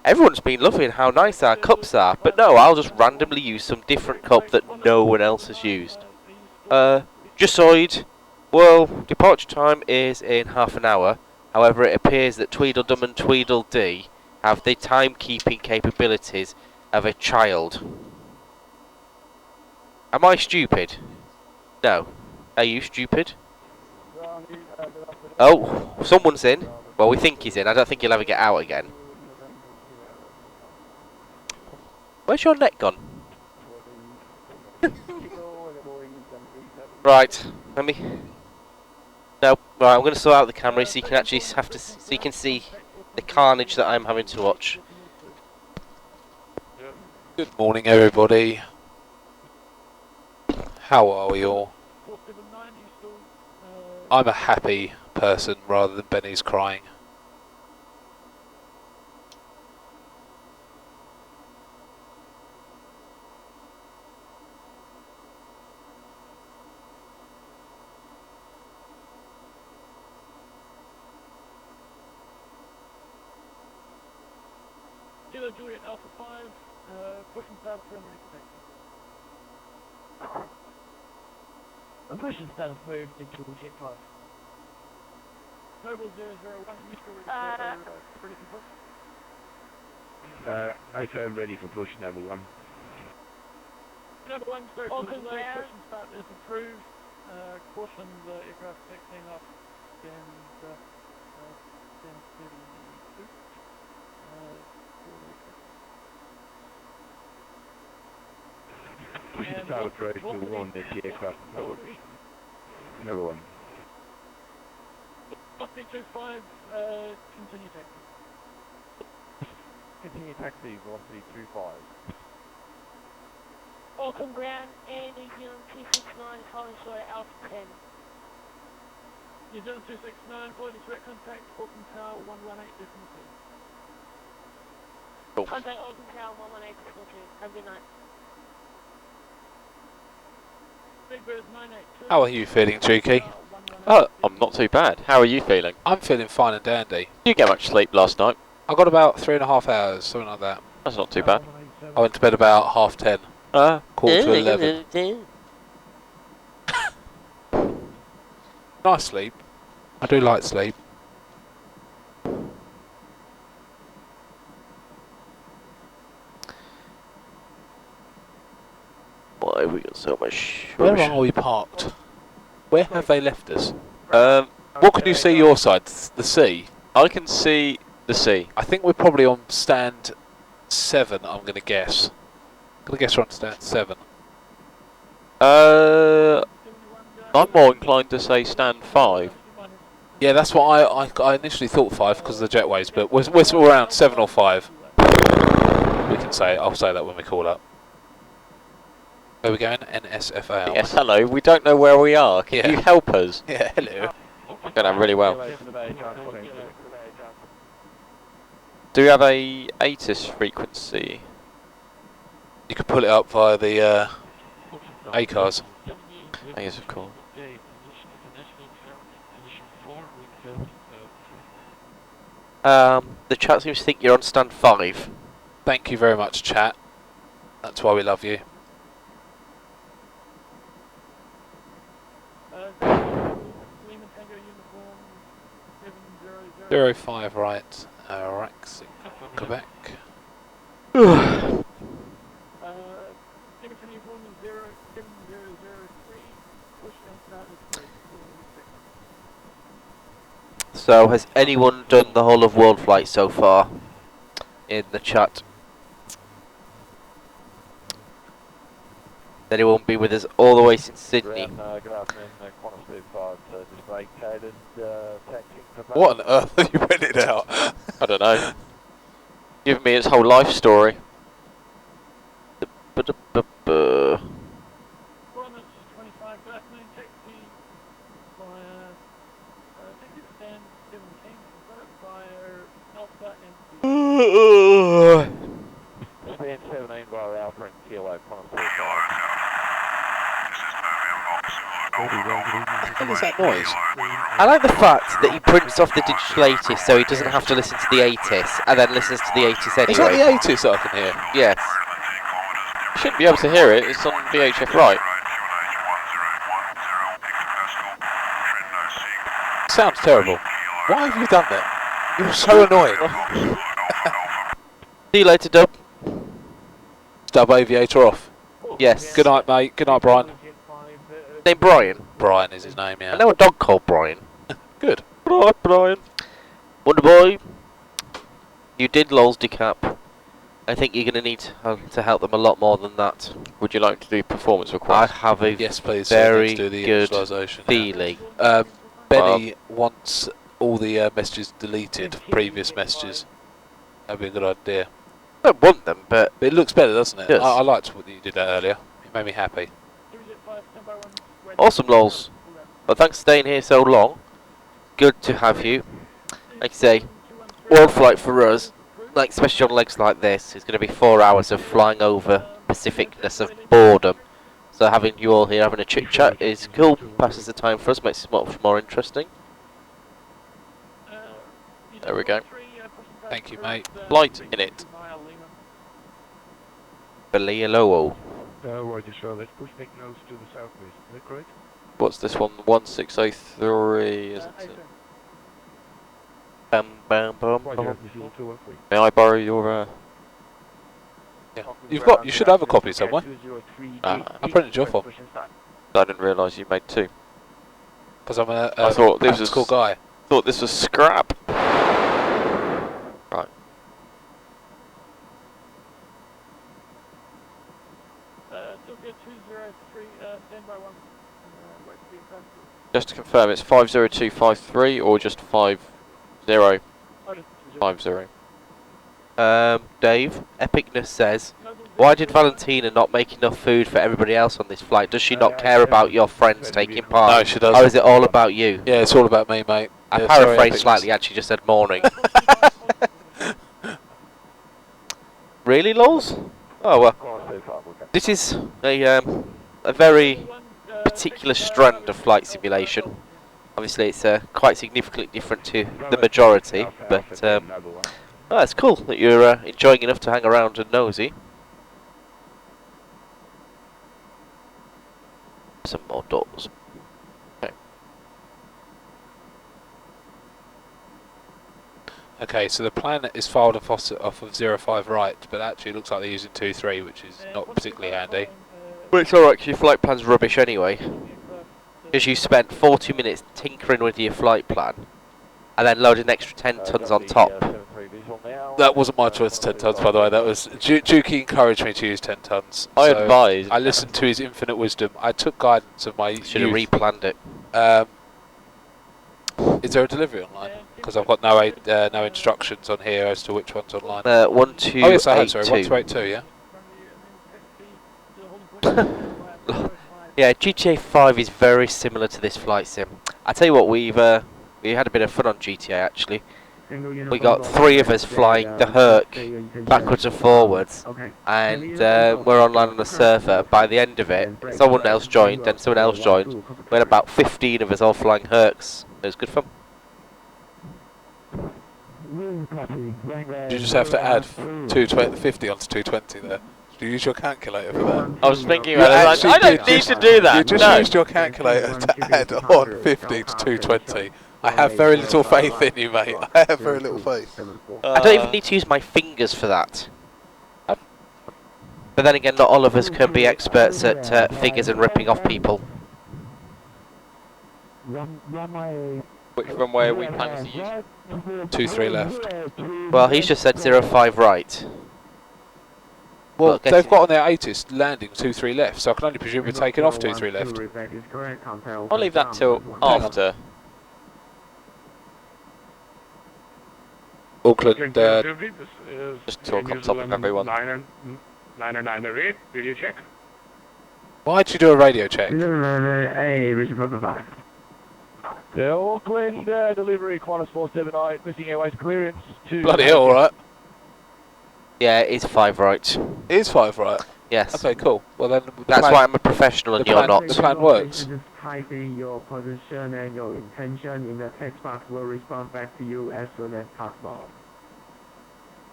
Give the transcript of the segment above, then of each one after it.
Everyone's been loving how nice our cups are, but no, I'll just randomly use some different cup that no one else has used. Jusoid. Well, departure time is in half an hour. However, it appears that Tweedledum and Tweedledee have the timekeeping capabilities of a child. Am I stupid? No. Are you stupid? Oh, someone's in. Well, we think he's in. I don't think he'll ever get out again. Where's your neck gone? Right, let me... No, right, I'm going to sort out the camera so you can actually so you can see the carnage that I'm having to watch. Good morning, everybody. How are we all? I'm a happy person rather than Benny's crying. Kilo Juliet Alpha 5, pushing start for I'm pushing start for Juliet 5. Noble 001, Mr. Ready for push? Okay, I'm ready for push, number 1. Number 1, start for delay, pushing start is approved. Caution the aircraft taking off, and 10:32. Push the target road to warn that the aircraft forward. Number 1. 325, continue taxi. Continue taxi, velocity 25. Auckland ground and New Zealand 269 following short Alpha 10. New Zealand 269, following direct contact, Auckland Tower 118 decimal 2. Cool. Contact Auckland Tower 118 decimal 2. Have a good night. Big Bird 982. How are you feeling, Cheeky? Oh, I'm not too bad. How are you feeling? I'm feeling fine and dandy. Did you get much sleep last night? I got about 3.5 hours, something like that. That's not too bad. I went to bed about 10:30. Quarter to 11. Nice sleep. I do like sleep. Why have we got so much... Where are we parked? Where have they left us? What can you see your side? The sea? I can see the sea. I think we're probably on stand 7, I'm going to guess. I'm going to guess we're on stand 7. I'm more inclined to say stand 5. Yeah, that's what I initially thought 5 because of the jetways, but we're around 7 or 5. We can say, I'll say that when we call up. Where are we going? NSFA. Yes, hello. We don't know where we are. Can you help us? Yeah, hello. Going on really well. Do we have a ATIS frequency? You could pull it up via the ACARS. Yes, of course. The chat seems to think you're on stand 5. Thank you very much, chat. That's why we love you. 05 right, Rex, Quebec. So, has anyone done the whole of Worldflight so far? In the chat. Anyone been with us all the way since Sydney? Good afternoon, Qantas 25, just vacated, taxiing for... What on earth have you rented out? I don't know. Give me its whole life story. Stand 17 via Alpha and Kilo, Qantas 25. What is that noise? I like the fact that he prints off the digital 80s so he doesn't have to listen to the 80s and then listens to the 80s anyway. Is that the 80s that I can hear? Yes. You shouldn't be able to hear it, it's on VHF right. Sounds terrible. Why have you done that? You're so annoying. See you later, Dub. Dub aviator off. Yes. Good night, mate. Good night, Brian. Name Brian. Brian is his name, I yeah. know a dog called Brian. Good. Right, Brian. Wonder Boy. You did Lol's decap. I think you're going to need to help them a lot more than that. Would you like to do performance I requests? have a Yes, please. very let's do the good initialisation. feeling. Benny wants all the messages deleted, previous messages. That'd be a good idea. I don't want them, but But it looks better, doesn't it? Yes. I liked what you did that earlier. It made me happy. awesome, Lols. Well, thanks for staying here so long. Good to have you. Like I say, Worldflight for us, like especially on legs like this, is going to be 4 hours of flying over Pacificness of boredom. So having you all here having a chit chat is cool. Passes the time for us, makes it much more interesting. There we go. Thank you, mate. Light in it. Belialowo. Roger, sir. Let's push back nose to the southwest. Is that correct? What's this one? 1603, isn't it? Bam, bam, bam, Roger, bam. this is 213. May I borrow your, Yeah. You should have a copy somewhere. I printed yours off. I didn't realise you made two. Because I'm a I thought this was cool guy. Thought this was scrap. Right. Tokyo 203, standby 1. Wait to be in Just to confirm, it's 50253 or just 5050. Dave, Epicness says, why did Valentina not make enough food for everybody else on this flight? Does she not care about your friends taking part? No, she doesn't. Or is it all about you? Yeah, it's all about me, mate. I Yeah, sorry, paraphrased Epicness. slightly, actually just said morning. Really, Lols? Oh, well. This is a very particular strand of flight simulation. Obviously, it's quite significantly different to the majority, but oh, it's cool that you're enjoying enough to hang around and nosy. Some more doors. Okay, so the plan is filed off of 05 right, but actually it looks like they're using 23, which is not particularly handy. Well, it's alright because your flight plan's rubbish anyway. Because you spent 40 minutes tinkering with your flight plan and then loaded an extra 10 tonnes on top. That wasn't my choice, 10 tons, by the way. That was Dukey encouraged me to use 10 tons. I so advised. I listened to his infinite wisdom. I took guidance of my Should have youth. replanned it. Is there a delivery online? Because I've got no instructions on here as to which one's online. 1282. Oh yes, I had. Sorry, 1282. Yeah. Yeah, GTA 5 is very similar to this flight sim. I tell you what, we had a bit of fun on GTA actually. We got 3 of us flying the Herc backwards and forwards, and we're online on the server. By the end of it, someone else joined, then someone else joined. We had about 15 of us all flying Hercs. It was good fun. You just have to add 50 onto 220 there. Did you use your calculator for that? I was thinking You about it. actually I don't did need to do that. You just No. used your calculator to add on 50 to 220. I have very little faith in you, mate. I have very little faith. I don't even need to use my fingers for that. But then again, not all of us can be experts at figures and ripping off people. Which runway are we planning to use? 23 left. Well, he's just said 05 right. Well, Look, they've got on their 80s landing 23 left, so I can only presume we're taking off 23 left. I'll leave that till after. Auckland, Just talk on top of everyone. 998, video check. why'd you do a radio check? The Auckland delivery, Qantas 479, missing airways clearance to... Bloody hell, alright. Yeah, it is 5 right. It is 5 right. Yes. Okay, cool. Well then, That's why I'm a professional and the you're plan- not. the plan works. Just type in your position and your intention in the text box. Will respond back to you as soon as possible.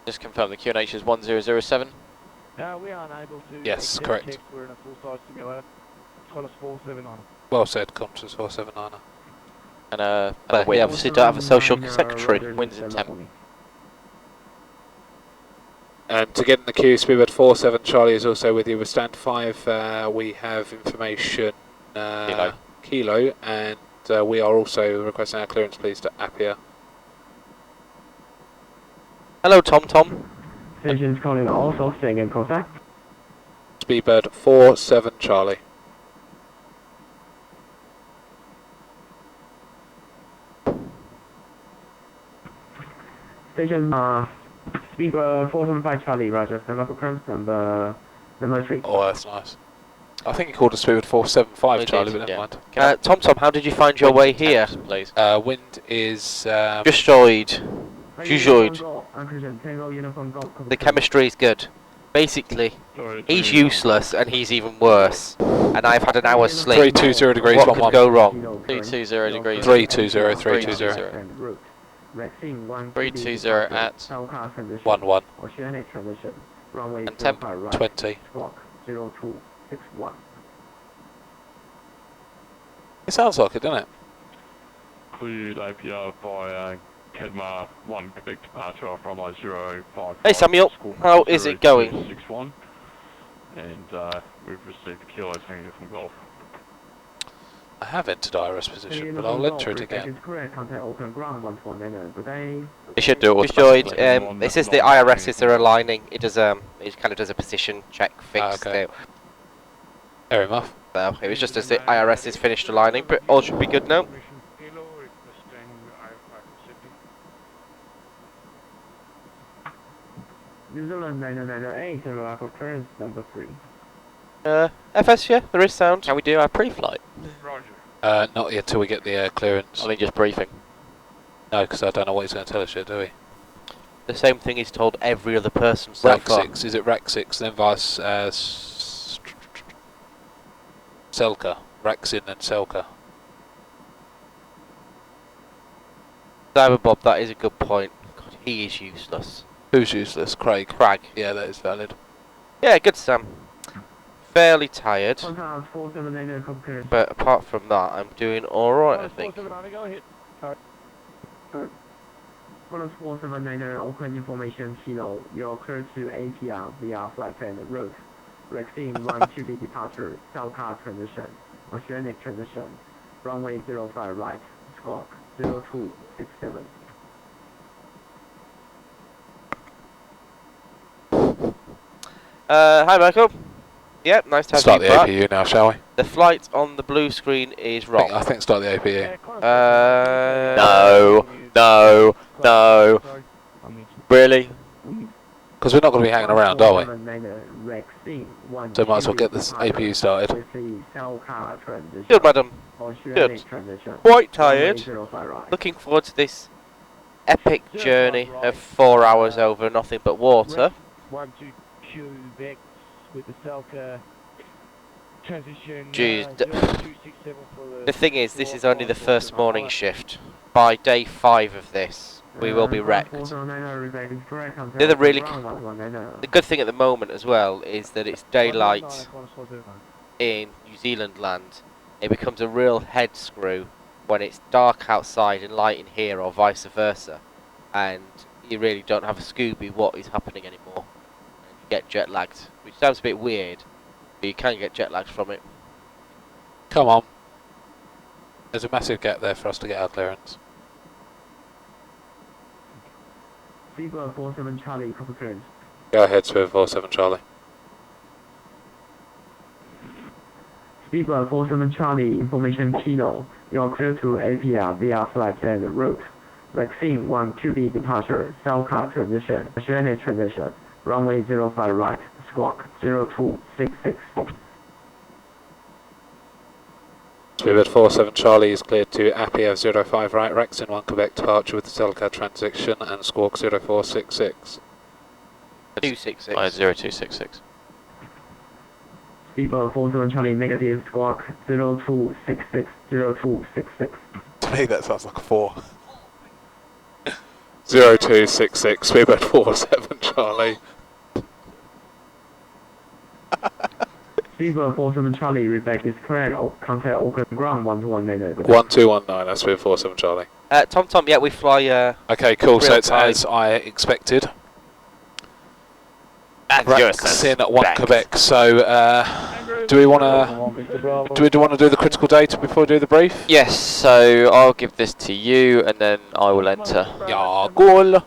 Just confirm the QNH is 1007. No, we are unable to. Yes, accept correct. Checks. We're in a full size to go out. Qantas 479. Well said, Qantas 479er. And a But we wind. obviously don't have a social secretary. Winds in temp. To get in the queue, Speedbird 47 Charlie is also with you. With stand 5, we have information Kilo, and we are also requesting our clearance, please, to Apia. Hello, Tom Tom. Stations calling also staying in contact. Speedbird 47 Charlie. Station speaker 475 Charlie, Roger. The local current number 3. Oh, that's nice. I think he called us Speedbird 475 We Charlie, did, but never yeah. mind. Can I- Tom Tom, how did you find your way here? temps, please. Wind is Destroyed. Jujoid. The The chemistry is good. Basically, Sorry, he's useless and he's even worse. And I've had an hour's sleep. 320 degrees, What 11. could go wrong? 320 degrees. 320, 320. 320 at 11. And temp 20. It sounds like it, doesn't it? Cleared Apia via Kedma 1 Quebec departure from 055. Hey, Samuel. How is it going? 61. And we've received a kilo tango from Golf. I have entered IRS position, but I'll enter it again. It should do it Destroyed. automatically. It says the IRSs are aligning. It does it kind of does a position check fix. Okay. Fair enough. So it was just as the IRS is finished aligning, but all should be good now. New Zealand 9908, local current number 3. FS, yeah, there is sound. Can we do our pre-flight? Roger. Not yet till we get the clearance. I mean, just briefing. No, because I don't know what he's going to tell us yet, do we? The same thing he's told every other person so Rack far. 6, is it Rack 6, then vice Selka. Rack's in and Selka. Cyber Bob, that is a good point. God, he is useless. Who's useless? Craig. Crag. Yeah, that is valid. Yeah, good Sam. Fairly tired, 479 concurrent. but apart from that, I'm doing alright, I think. 479, go ahead. 479 Auckland information Kilo. You're clear to Apia via flight plan route. Vaccine 1 to be departure, Southcar transition, oceanic transition, runway 05 right, squawk 0267. Hi Michael. Yep, nice to have Start you the back. APU now, shall we? The flight on the blue screen is wrong. I think start the APU. No, no, no. Really? Because we're not going to be hanging around, are we? So So might as well get this APU started. Good, madam. Good. Quite tired. Look. Looking forward to this epic journey of 4 hours over nothing but water. 1 to Quebec with the Selka transition. Jeez, 0267 for The thing is, this is only the first morning shift. By day 5 of this, we will be wrecked. The good thing at the moment as well is that it's daylight in New Zealand land. It becomes a real head screw when it's dark outside and light in here, or vice versa, and you really don't have a Scooby what is happening anymore. You get jet lagged, which sounds a bit weird, but you can get jet lagged from it. Come on. There's a massive gap there for us to get our clearance. Speedbird 47 Charlie, copy clearance. Go ahead, Speedbird 47 Charlie. Speedbird 47 Charlie, information Kilo. You're clear to Apia via flight plan route. Vaccine 1 to be departure, Southcar transition, oceanic transition, runway 05 right, squawk 0266. Speedbird 47 Charlie is cleared to Apia 05 right, Rex in 1 Quebec departure with the Selka transition and squawk 0466. 266. 0266. Speedbird 47 Charlie, negative squawk 02660266. To me, that sounds like a 4. 0266, Speedbird 47 Charlie. Speedbird 47 Charlie, reback is correct. Contact Auckland ground 1219. 1219, that's Speedbird 47 Charlie. Tom, yeah, we fly. Okay, cool. So Real it's time. as I expected. And Right, you're Sin at 1 Quebec. So, do we want to do the critical data before we do the brief? Yes, so I'll give this to you and then I will enter. Yeah, goal. Mangrove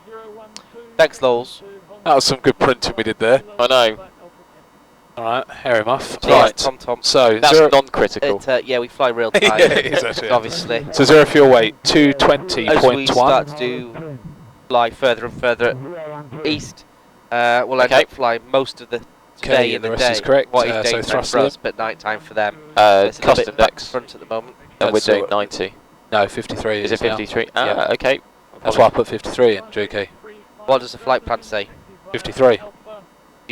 012. Thanks, Lols. That was some good printing we did there. I know. All right, Harry Muff. Cheers, Right. Tom. So That's zero, non-critical. Yeah, we fly real time. Yeah, it is actually. Obviously. so zero fuel weight As we start 220.1. to do fly further and further east, we'll end Okay. up flying most of the Okay, day in the the rest day. is correct. What is So daytime thrust for us, limit. but nighttime for them. It's a little Cost bit back index. front at the moment. And we're That's doing all- 90. No, 53. Is it now. 53? Yeah. Ah, okay. That's why I put 53 in, JK. What does the flight plan say? 53. Do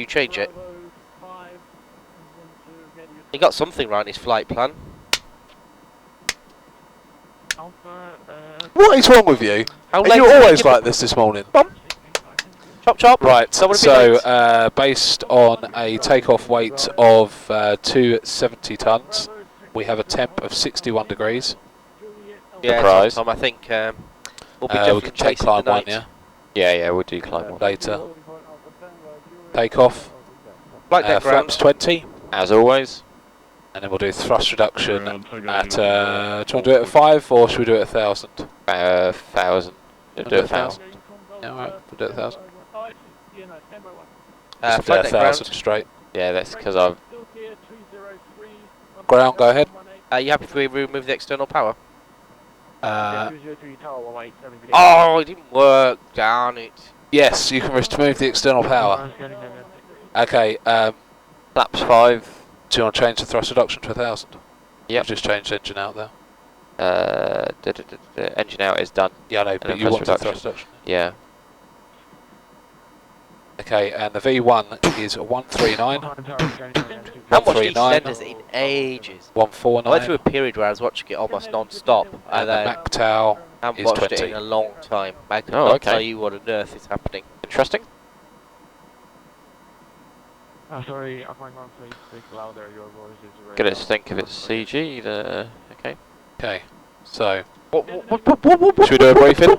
you change it? He got something right in his flight plan. What is wrong with you? How Are late you did always give like this morning? Chop chop. Right, Don't wanna be so late. based on a takeoff weight of 270 tonnes, we have a temp of 61 degrees. Yeah, Surprise. Tom, I think we'll be We definitely can take chasing climb the 1, night. yeah? Yeah, we'll do climb 1. Later. Takeoff, Flight deck ground. flaps 20, As always. and then we'll do thrust reduction Ground, so go at, to- do you want to do it at 5 or should we do it at 1,000? 1,000. We'll do 1,000. Yeah, alright, we'll do it at 1,000. Flight Just do it deck at ground. 1,000 straight. Yeah, that's because I've... Ground, go ahead. You happy if we remove the external power? Uh, Oh, it didn't work. Darn it. yes, you can remove the external power. Okay, Flaps 5. do you want to change the thrust reduction to 1,000? Yep. I've just changed engine out there. Engine out is done. Yeah, I know, then but you thrust want the reduction. thrust reduction. Yeah. Okay, and the V1 is 139, I haven't watched 139, EastEnders in ages. 149, I went through a period where I was watching it almost non-stop, and and the then MacTow I haven't is watched 20. it in a long time. I could Oh, not okay. tell you what on earth is happening. Interesting. Sorry, I might want to speak louder. Your voice is very Gonna loud. think if it's CG. Okay. Okay, so, What, should we do a briefing?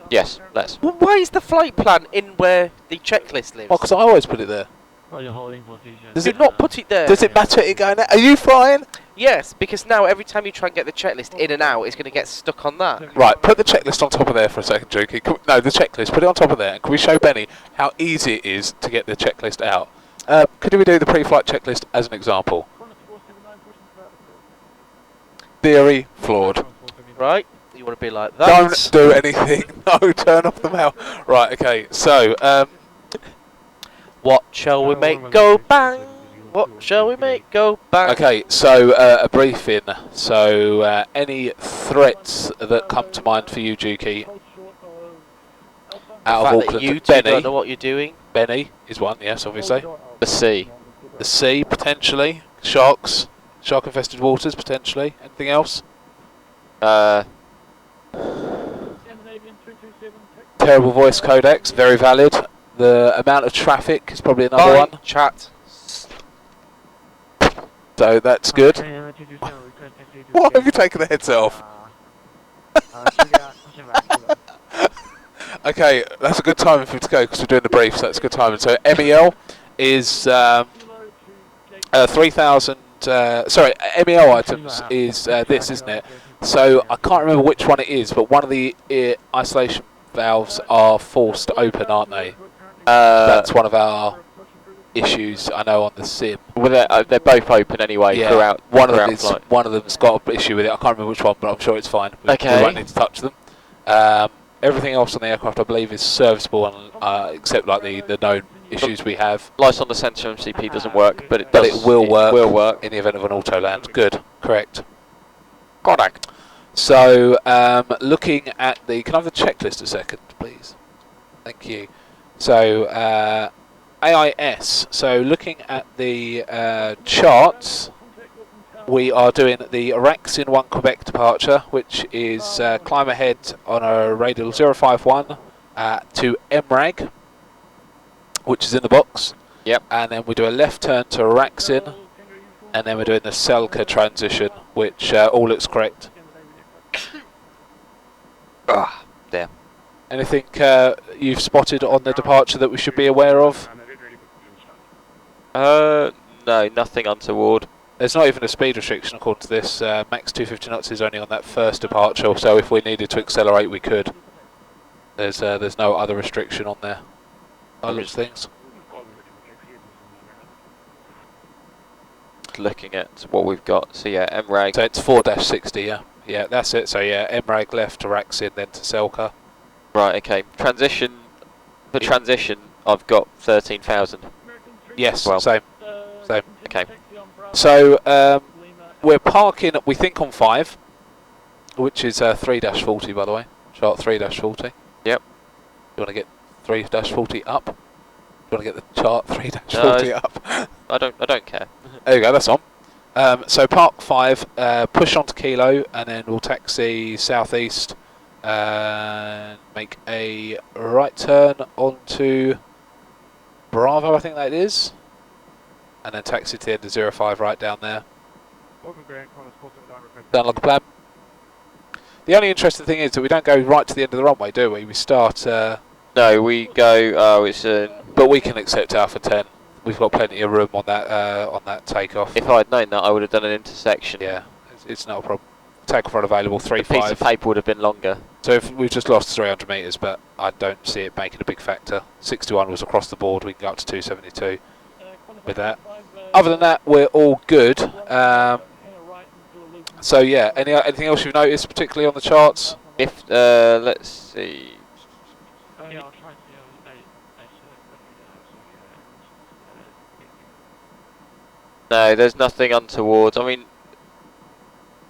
Yes, let's. why is the flight plan in where the checklist lives? Well, because I always put it there. Oh, you're holding position. Does Did it not put it there. Does it matter it going there? Are you flying? Yes, because now every time you try and get the checklist in and out, it's going to get stuck on that. Right, put the checklist on top of there for a second, Juki. No, the checklist, put it on top of there. Can we show Benny how easy it is to get the checklist out? Could we do the pre-flight checklist as an example? Theory flawed. Right? You want to be like that. Don't do anything. No, turn off the mail. Right, okay, so, What shall we make go bang? What shall we make go bang? okay, so a briefing. So, any threats that come to mind for you, Juki, The out of fact that Auckland? you two don't know Benny. what you're doing. Benny is one, yes, obviously. The sea. The sea, potentially. Sharks. Shark-infested waters, potentially. Anything else? Terrible voice codecs, very valid. The amount of traffic is probably another Fine, one. chat. So that's good. Why have you taken the headset off? Okay, that's a good timing for him to go because we're doing the brief, so that's a good timing. So MEL is 3,000. Sorry, MEL items is this, isn't it? So I can't remember which one it is, but one of the isolation valves are forced open, aren't they? That's one of our issues, I know, on the sim. Well, they're both open anyway Yeah, throughout. one of throughout them is, flight. one of them's got an issue with it. I can't remember which one, but I'm sure it's fine. We Okay. won't need to touch them. Everything else on the aircraft, I believe, is serviceable, except like the known issues we have. Lights on the centre MCP doesn't work, but it But does. it will work. Will work. In the event of an auto land. Good, correct. Correct. So, looking at the, can I have the checklist a second, please? Thank you. So, AIS. So looking at the charts, we are doing the Araxin 1 Quebec departure, which is climb ahead on a radial 051 to MRAG, which is in the box. Yep. And then we do a left turn to Araxin, and then we're doing the Selka transition, which all looks correct. Ah, damn. Anything you've spotted on the departure that we should be aware of? No, nothing untoward. There's not even a speed restriction according to this. Max 250 knots is only on that first departure, so if we needed to accelerate, we could. There's no other restriction on there. By the looks of things. Looking at what we've got. So yeah, MRAG. So it's 4-60, yeah. Yeah, that's it. So yeah, MRAG left to Raxin, then to Selka. Right, okay. Transition. For transition, I've got 13,000. Yes, Well. same. Okay. So we're parking, we think, on 5, which is 3-40, by the way. Chart 3-40. Yep. You want to get 3-40 up? You want to get the chart 3-40 up? I don't care. There you go, that's on. So park 5, push onto Kilo, and then we'll taxi southeast and make a right turn onto Bravo, I think that is. And then taxi to the end of 05 right down there. Sound like a plan? The only interesting thing is that we don't go right to the end of the runway, do we? We start... No, we go, it's but we can accept Alpha 10. We've got plenty of room on that takeoff. if I'd known that, I would have done an intersection. Yeah, it's not a problem. Takeoff run available, The piece 3-5. of paper would have been longer. So if we've just lost 300 metres, but I don't see it making a big factor. 61 was across the board, we can go up to 272 with that. Other than that, we're all good. So yeah, anything else you've noticed, particularly on the charts? If, let's see. No, there's nothing untoward. I mean,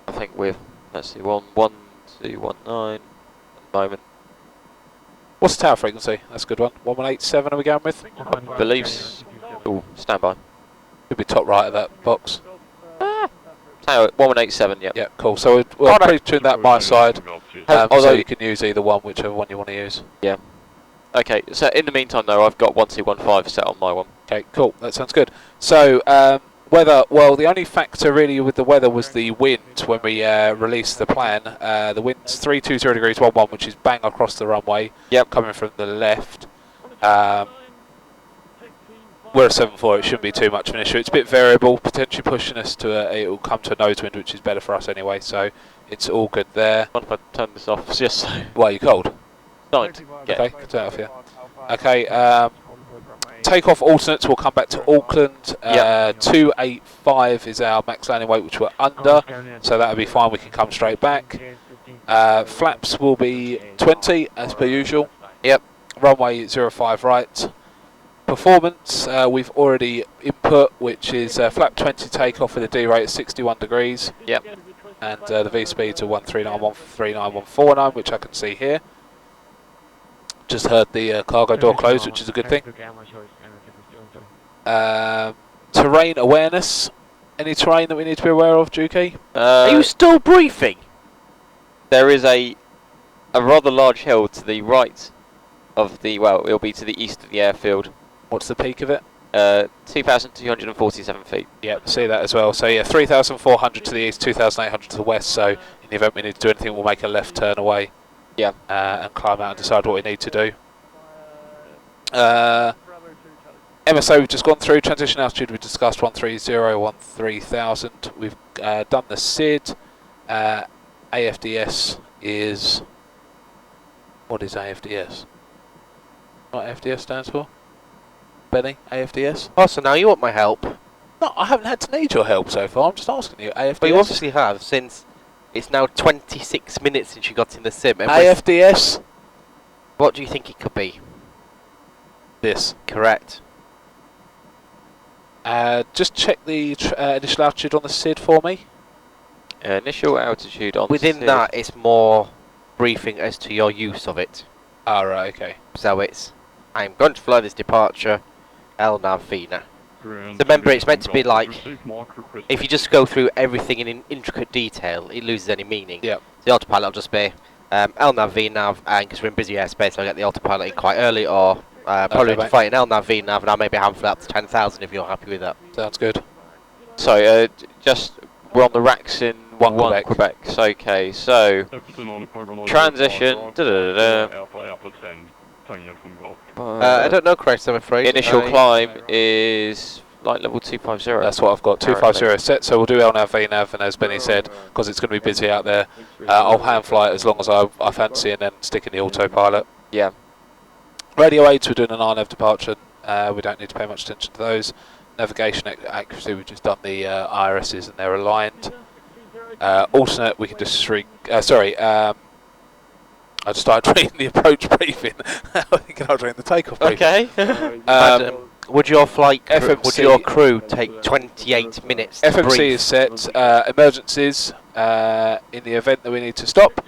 I think we've, let's see, 1219 at the moment. What's the tower frequency? That's a good one. 1187 are we going with? Believes. Oh, stand by. Should be top right of that box. Tower 1187. Yep. Yeah, cool. So we'll pre-tune that my side, so although you can use either one, whichever one you want to use. Yeah. Okay. So in the meantime, though, I've got 1215 set on my one. Okay, cool. That sounds good. So weather. Well, the only factor really with the weather was the wind when we released the plan. The wind's 320 degrees 11, which is bang across the runway. Yep. Coming from the left. We're a 7-4, it shouldn't be too much of an issue. It's a bit variable, potentially pushing us to it will come to a nose wind, which is better for us anyway, so it's all good there. What if I turn this off just so? Why, are you cold? Don't. Okay, can turn it off, yeah. Okay, takeoff alternates, we'll come back to Auckland. 285 is our max landing weight, which we're under, so that'll be fine, we can come straight back. Flaps will be 20, as per usual. Yep. Runway 05 right. Performance, we've already input, which is flap 20 takeoff with a D rate at 61 degrees. Yep. And the V speeds are 13913949, which I can see here. Just heard the cargo door close, which is a good thing. Terrain awareness. Any terrain that we need to be aware of, Juki? Are you still briefing? There is a rather large hill to the right of the, well, it'll be to the east of the airfield. What's the peak of it? 2,247 feet. Yep, see that as well. So yeah, 3,400 to the east, 2,800 to the west. So in the event we need to do anything, we'll make a left turn away. Yeah. And climb out and decide what we need to do. MSO we've just gone through. Transition altitude we discussed 130, 13,000. We've done the SID. AFDS is... What is AFDS? What AFDS stands for? Benny, AFDS? Oh, so now you want my help? No, I haven't had to need your help so far. I'm just asking you. AFDS? But you obviously have, since it's now 26 minutes since you got in the sim. And with- AFDS? What do you think it could be? This. Correct. Just check the initial altitude on the SID for me. Initial altitude on Within SID. that, it's more briefing as to your use of it. Ah, right, okay. So it's, I'm going to fly this departure, LNAV VNAV. Ground So remember, it's meant to Golf. be like, Received mark request. if you just go through everything in intricate detail, it loses any meaning. Yep. The autopilot will just be LNAV VNAV, and because we're in busy airspace, I'll get the autopilot in quite early, or probably mate. fighting LNAV VNAV, and I'll maybe have it up to 10,000 if you're happy with that. Sounds good. So, just we're on the racks in One Quebec. So, okay, so Everton on the Cobra transition. Alpha 10. Tango from Golf. I don't know, Chris, I'm afraid. Initial climb is flight level 250. That's what I've got. 250 set. So we'll do LNAV VNAV, and as Benny said, because it's going to be busy out there, I'll hand fly it as long as I fancy, and then stick in the autopilot. Yeah. Radio aids, we're doing an RNAV departure. We don't need to pay much attention to those. Navigation accuracy, we've just done the IRSs and they're aligned. Alternate, we can just shrink. I just started reading the approach briefing. I think I was reading the takeoff briefing. Okay. Would your flight, would FMC your crew take 28 minutes to FMC brief? is set. Emergencies, in the event that we need to stop,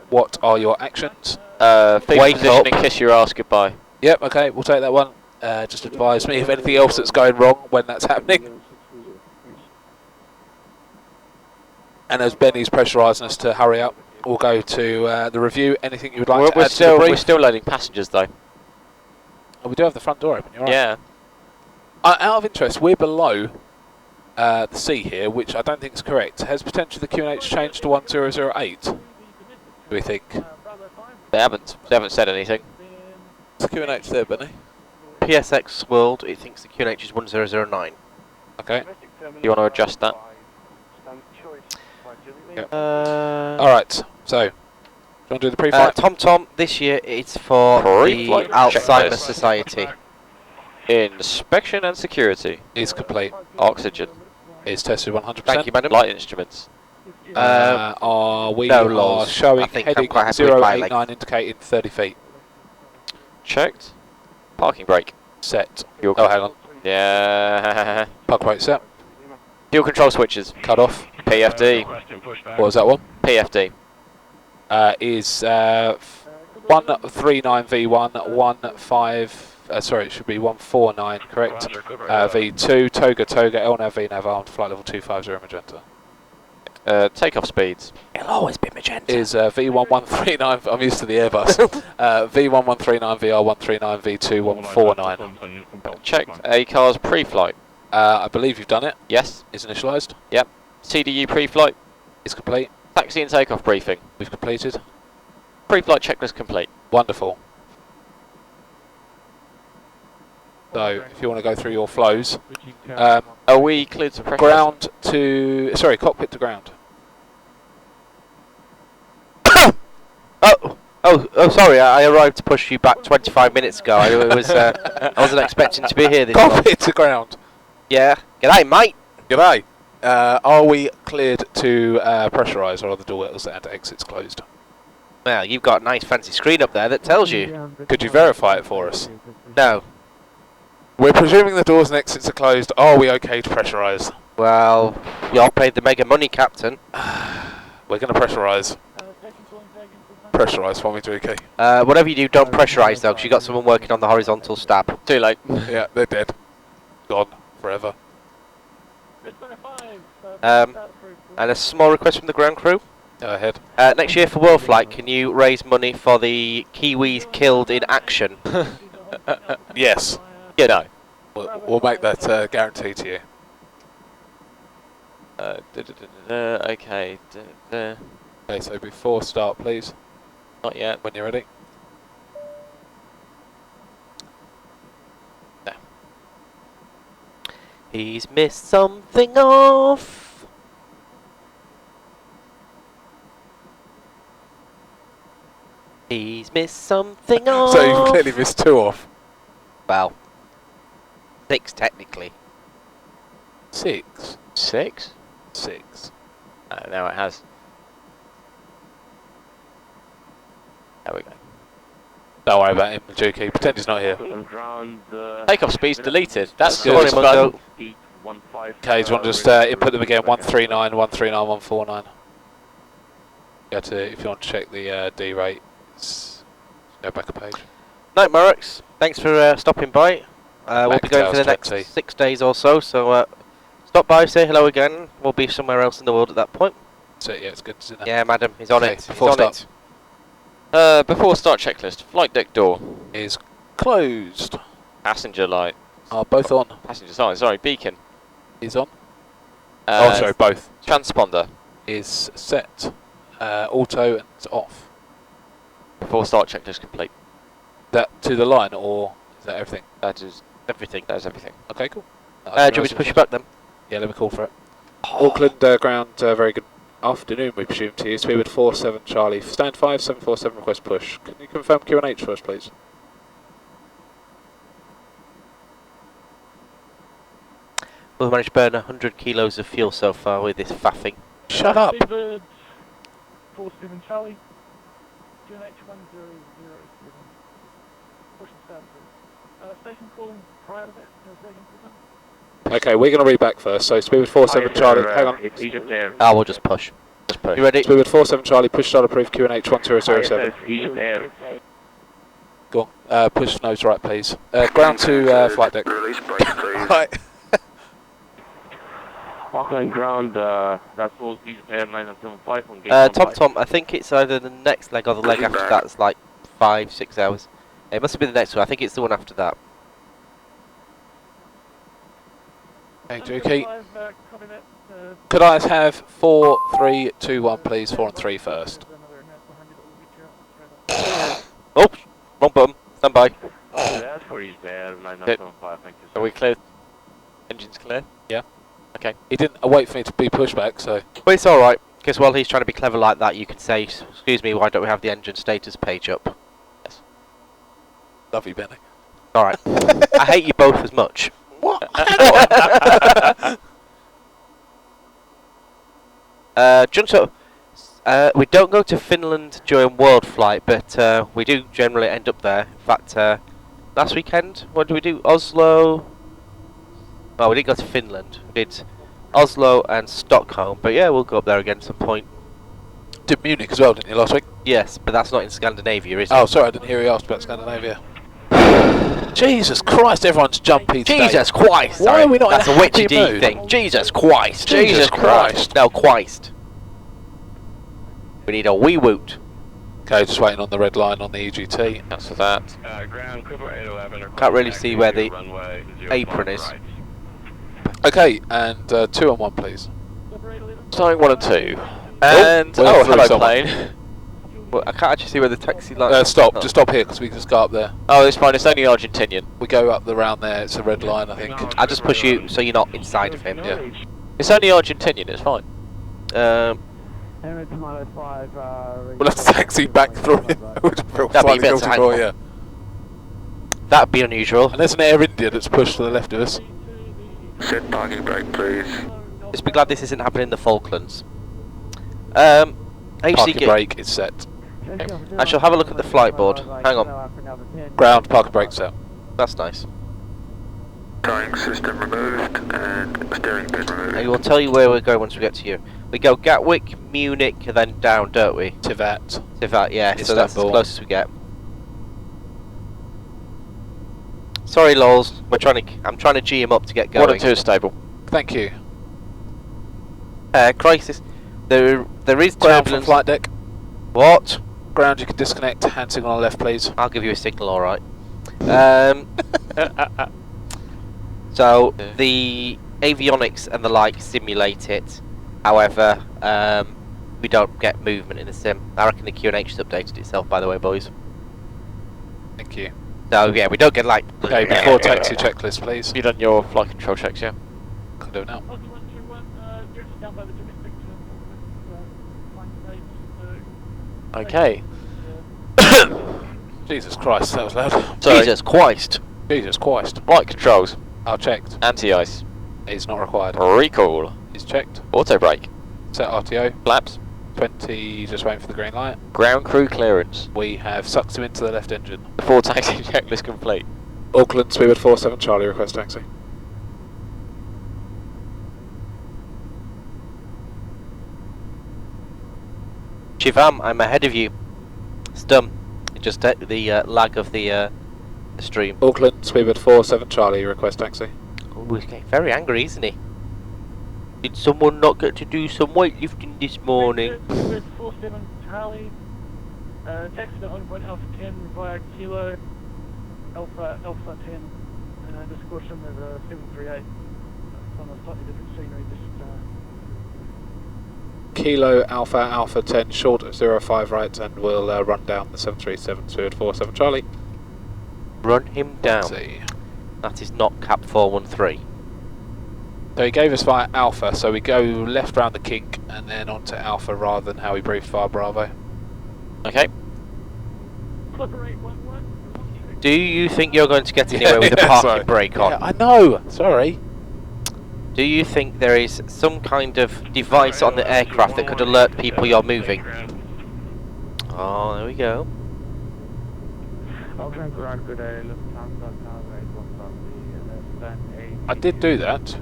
what are your actions? Fetal Wake position up. and kiss your ass goodbye. Yep, okay, we'll take that one. Just advise me of anything else that's going wrong when that's happening. And as Benny's pressurising us to hurry up, we'll go to the review. Anything you would like to add to the brief? We're still loading passengers though. Oh, we do have the front door open, you're right. Yeah. Out of interest, we're below the sea here, which I don't think is correct. Has potentially the QNH changed to 1008? Do we think? They haven't said anything. Is the QNH there, Benny? PSX World, it thinks the QNH is 1009. Okay. You want to adjust that? Alright, so, do you want to do the pre-flight? Tom, this year it's for Pre-flight the Alzheimer's checklist. Society. Inspection and security. Is complete. Oxygen. Is tested 100%. Thank you, madam. Light instruments. We No are laws. showing I think I'm heading quite happy with my 089 indicating 30 feet. Checked. Parking brake. Set. Fuel Oh, hang on. Yeah. Park brake set. Fuel control switches. Cut off. PFD. Question pushback. What was that one? PFD. Is 139V1, 15, sorry, it should be 149, correct? V2, Toga, LNAV, VNAV, armed, flight level 250 magenta. Takeoff speeds. It'll always be magenta. Is V1139, I'm used to the Airbus, V1139, VR139, V2, 149. Checked. ACAR's pre-flight. I believe you've done it. Yes. Is initialised. Yep. CDU pre-flight. Is complete. Taxi and takeoff briefing. We've completed. Pre-flight checklist complete. Wonderful. So, if you want to go through your flows, Are we cleared to pressure? ground to, sorry, cockpit to ground. Oh, sorry, I arrived to push you back 25 minutes ago. I wasn't expecting to be here this long. Cockpit to ground. Yeah. G'day, mate. G'day. Are we cleared to pressurise, or are the doors and exits closed? Well, you've got a nice fancy screen up there that tells you. Could you verify it for us? No. We're presuming the doors and exits are closed. Are we okay to pressurise? Well, you're paid the mega money, Captain. We're going to pressurise. Pressurise for me, Druki. Whatever you do, don't pressurise though, because you've got someone working on the horizontal stab. Too late. Yeah, they're dead. Gone. Forever. And a small request from the ground crew. Go ahead. Next year for Worldflight, can you raise money for the Kiwis killed in action? Yes. You know. We'll make that guarantee to you. Okay. Okay, so before start, please, Not yet. when you're ready. He's missed something off. He's missed something off. So you've clearly missed 2 off. Well, 6 technically. 6. 6? 6. Now it has. There we go. Don't worry about him, Juki. Pretend he's not here. Ground, Takeoff speeds deleted. That's Good. good. Morning, Fun. Mungo. Okay, do you want to just input them again? 139, 139, 149. You have to, if you want to check the D rate, go back a page. Night, Morix. Thanks for stopping by. We'll be going for the next 20. 6 days or so, so stop by, say hello again. We'll be somewhere else in the world at that point. So yeah, it's good, isn't it? Yeah, madam, he's on Okay, it. He's before on start. it. Before start checklist, flight deck door, Is closed. passenger light, Are both on? passenger sign, sorry, beacon. Is on. Oh, sorry, both. Transponder, Is set. Auto and it's off. before start checklist complete. That to the line or is that everything? That is Everything. everything. Okay, cool. Do you want me to push you back then? Yeah, let me call for it. Auckland ground, very good afternoon, we presume to you. Speedbird 47 Charlie. Stand 5747, request push. Can you confirm QNH for us, please? We've managed to burn 100 kilos of fuel so far with this faffing. Shut up! Speedbird 47 Charlie. QNH 1007. Push and start through. Station calling prior to that. Station calling. Okay, we're going to read back first. So Speedbird 47 Charlie, hang on. It's Egypt Air. We'll just push. Just push. You ready? Speedbird 47 Charlie, push start approved QNH 1007. Egypt Air. Go on, push nose right, please. Ground to flight deck. Release brakes, please. Right. Auckland ground, that's all Egypt Air 975 on gate Tom, I think it's either the next leg or the leg after that. It's like 5-6 hours. It must have been the next one. I think it's the one after that. Okay, Dookie. Copy that. Could I have 4, 3, 2, 1, please? 4 and 3 first. Oh, wrong button. Stand by. That's for Egypt Air 975, thank you. Are we clear? Engines clear? Yeah. Okay. He didn't wait for me to be pushed back, so. Well, it's alright, because while he's trying to be clever like that, you can say, excuse me, why don't we have the engine status page up? Yes. Love you, Benny. Alright. I hate you both as much. What? Junto, we don't go to Finland during Worldflight, but we do generally end up there. In fact, last weekend, what did we do? Oslo. Well, we didn't go to Finland. We did Oslo and Stockholm, but yeah, we'll go up there again at some point. Did Munich as well, didn't you, last week? Yes, but that's not in Scandinavia, is it? Oh, sorry, I didn't hear you asked about Scandinavia. Jesus Christ, everyone's jumpy today. Jesus Christ! Why Sorry, are we not that's in a a witchy happy D mood? thing. Jesus Christ! Jesus Christ. No, Christ. We need a wee woot. Okay, just waiting on the red line on the EGT. That's for that. Ground, Clipper 811. Can't really see where the apron is. Okay, and 2 and 1, please. Starting 1 and 2. And, Well, oh, through hello someone. plane. Well, I can't actually see where the taxi line. Stop, Oh. just stop here, because we can just go up there. Oh, it's fine, it's only Argentinian. We go up the round there, it's a red line, I think. I'll just push you so you're not inside of him. Yeah. It's only Argentinian, it's fine. We'll have to taxi back through it. That'd be a bit tight. Yeah. That'd be unusual. And there's an Air India that's pushed to the left of us. Set parking brake, please. Just be glad this isn't happening in the Falklands. HC Parking brake is set. I shall have a look at the flight board. Hang on. Ground, parking brake set. That's nice. Tying system removed and steering pin removed. I will tell you where we're going once we get to you. We go Gatwick, Munich, and then down, don't we? Tivat. Tivat, yeah. So that's as Istanbul. close as we get. Sorry, lols. I'm trying to G him up to get 1 going. and 2 is stable. Thank you. Crisis. There is Ground from turbulence. flight deck. What? Ground, you can disconnect. Hand signal on left, please. I'll give you a signal, alright. So, the avionics and the like simulate it. However, we don't get movement in the sim. I reckon the QNH has updated itself, by the way, boys. Thank you. So, yeah, we don't get like... Okay, before taxi checklist, please. Have you done your flight control checks, yeah? Can do it now. Down by the domestic Okay. Jesus Christ, that was loud. Sorry. Jesus Christ! Jesus Christ. Flight controls. I've checked. Anti-ice. It's not required. Recall. It's checked. Auto brake. Set RTO. Flaps. 20, just waiting for the green light. Ground crew clearance. We have sucked him into the left engine. Before taxi checklist complete. Auckland, Speedbird 47 Charlie, request taxi. Shivam, I'm ahead of you. It's done. It just the lag of the the stream. Auckland, speedbird 47 Charlie, request taxi. Oh, he's getting very angry, isn't he? Did someone not get to do some weightlifting this morning? Speedbird 47 Charlie, taxi to Hong Kong Alpha 10 via Kilo Alpha 10, just caution there's a 738. It's on a slightly different scenery, just Kilo Alpha 10 short of 05 right, and we'll run down the 737 speedbird 47 Charlie. Run him down. See. That is not cap 413. So he gave us via Alpha, so we go left round the kink and then onto Alpha rather than how we briefed via Bravo. Okay. Clipper 811. Do you think you're going to get anywhere with the Yeah, parking sorry. brake on? Yeah, I know. Sorry. Do you think there is some kind of device on the aircraft that could alert people you're moving? Oh, there we go. Auckland ground, good day, Lufthansa Tower 811, I did do that,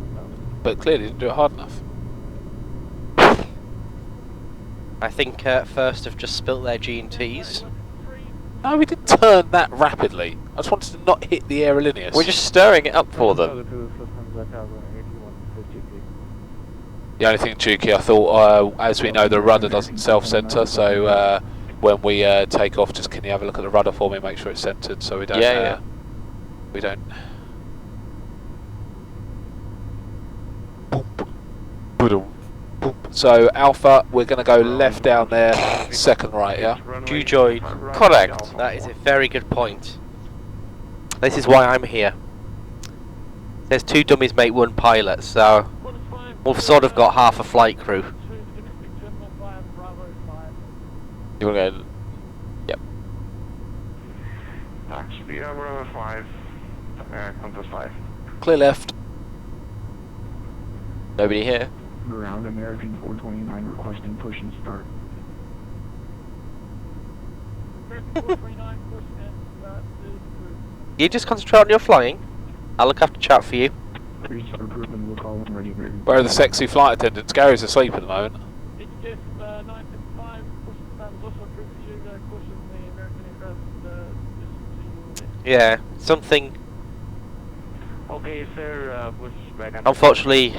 but clearly didn't do it hard enough. I think First have just spilt their G&Ts. No, we didn't turn that rapidly. I just wanted to not hit the aerolinius. We're just stirring it up for them. Lufthansa Tower 8150. The only thing cheeky, I thought, as we know, the rudder doesn't self-center, so when we take off, just can you have a look at the rudder for me, make sure it's centered, so we don't. Yeah. We don't. So Alpha, we're going to go left down there, second right, yeah. Jujoid. Correct. That is a very good point. This is why I'm here. There's 2 dummies make 1 pilot, so we've sort of got half a flight crew. You want to go? Yep. Speed over 5, compass 5. Clear left. Nobody here. Ground American 429 requesting push and start. You just concentrate on your flying. I'll look after chat for you. Restart improvement, we'll call when ready. Where are the sexy flight attendants? Gary's asleep at the moment. It's just 955, caution is also approved for you, caution the American aircraft, just to your left. Yeah, something. Okay, sir, push back on. Unfortunately,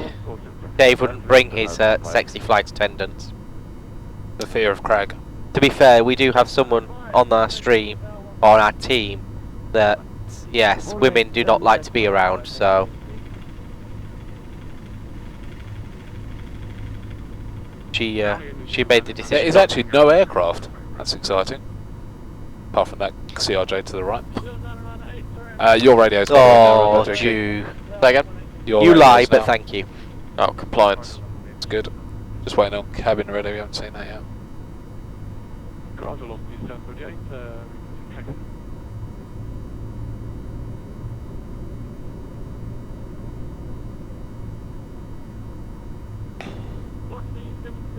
Dave wouldn't bring his sexy flight attendants. The fear of Crag. To be fair, we do have someone on our stream, on our team, that, yes, women do not like to be around, so. She made the decision. There is actually no aircraft. That's exciting. Apart from that CRJ to the right. Your radio's not Oh, on there, Jew. Say again? Your You radio's lie, but now. thank you. Oh, compliance. It's good. Just waiting on cabin ready, we haven't seen that yet. Roger, lost East 38,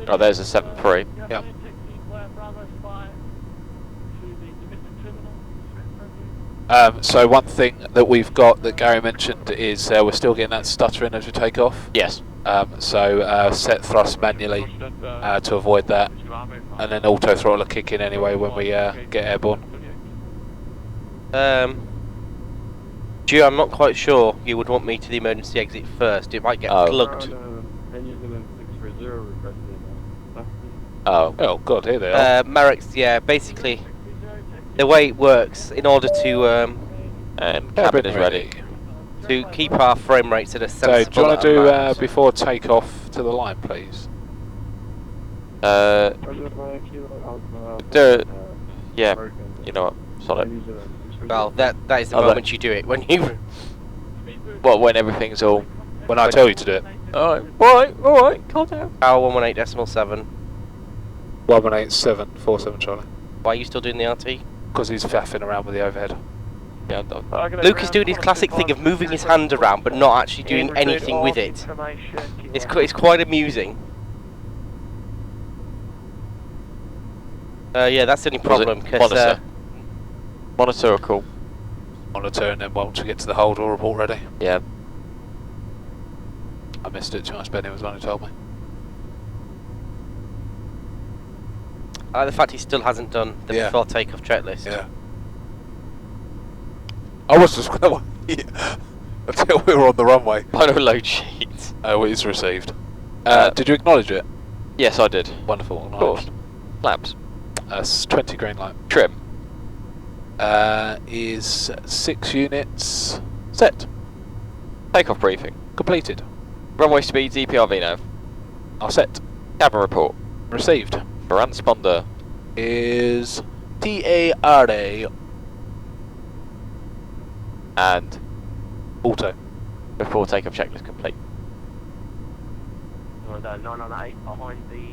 Oh, there's a 7-3. Yep. So one thing that we've got that Gary mentioned is we're still getting that stuttering as we take off. Yes. So set thrust manually to avoid that, and then auto throttle will kick in anyway when we get airborne. Jew, I'm not quite sure you would want me to the emergency exit first. It might get plugged. Oh. God, here they are. Merrick's, yeah, basically, the way it works, in order to And cabin is ready. to keep our frame rates at a So sensible do you want to do amount. before takeoff to the line, please? Yeah, you know what, solid. Well, that is the Oh, moment you do it, when you... Well, when everything's all... When I tell you to do it. Alright, calm down. Power 118.7. 118.747 Charlie. Why are you still doing the RT? Because he's faffing around with the overhead. Yeah, Luke is doing his classic thing of moving his hand around but not actually doing anything with it. It's quite amusing. Yeah, that's the only problem, because... Monitor. Monitor or call? Monitor, and then once we get to the hold, we'll report ready. Yeah. I missed it too much. Benny was the one who told me. I like the fact he still hasn't done the Yeah. before takeoff checklist. Yeah. I was just going to wait until we were on the runway. Final load sheet. Oh, it is received. Did you acknowledge it? Yes, I did. Wonderful. Of course. Flaps. 20 green light. Trim. Is 6 units set. Takeoff briefing. Completed. Runway speeds, EPRV nav. Are set. Cabin report. Received. Transponder. Is TARA And auto. before takeoff checklist complete. 998 behind the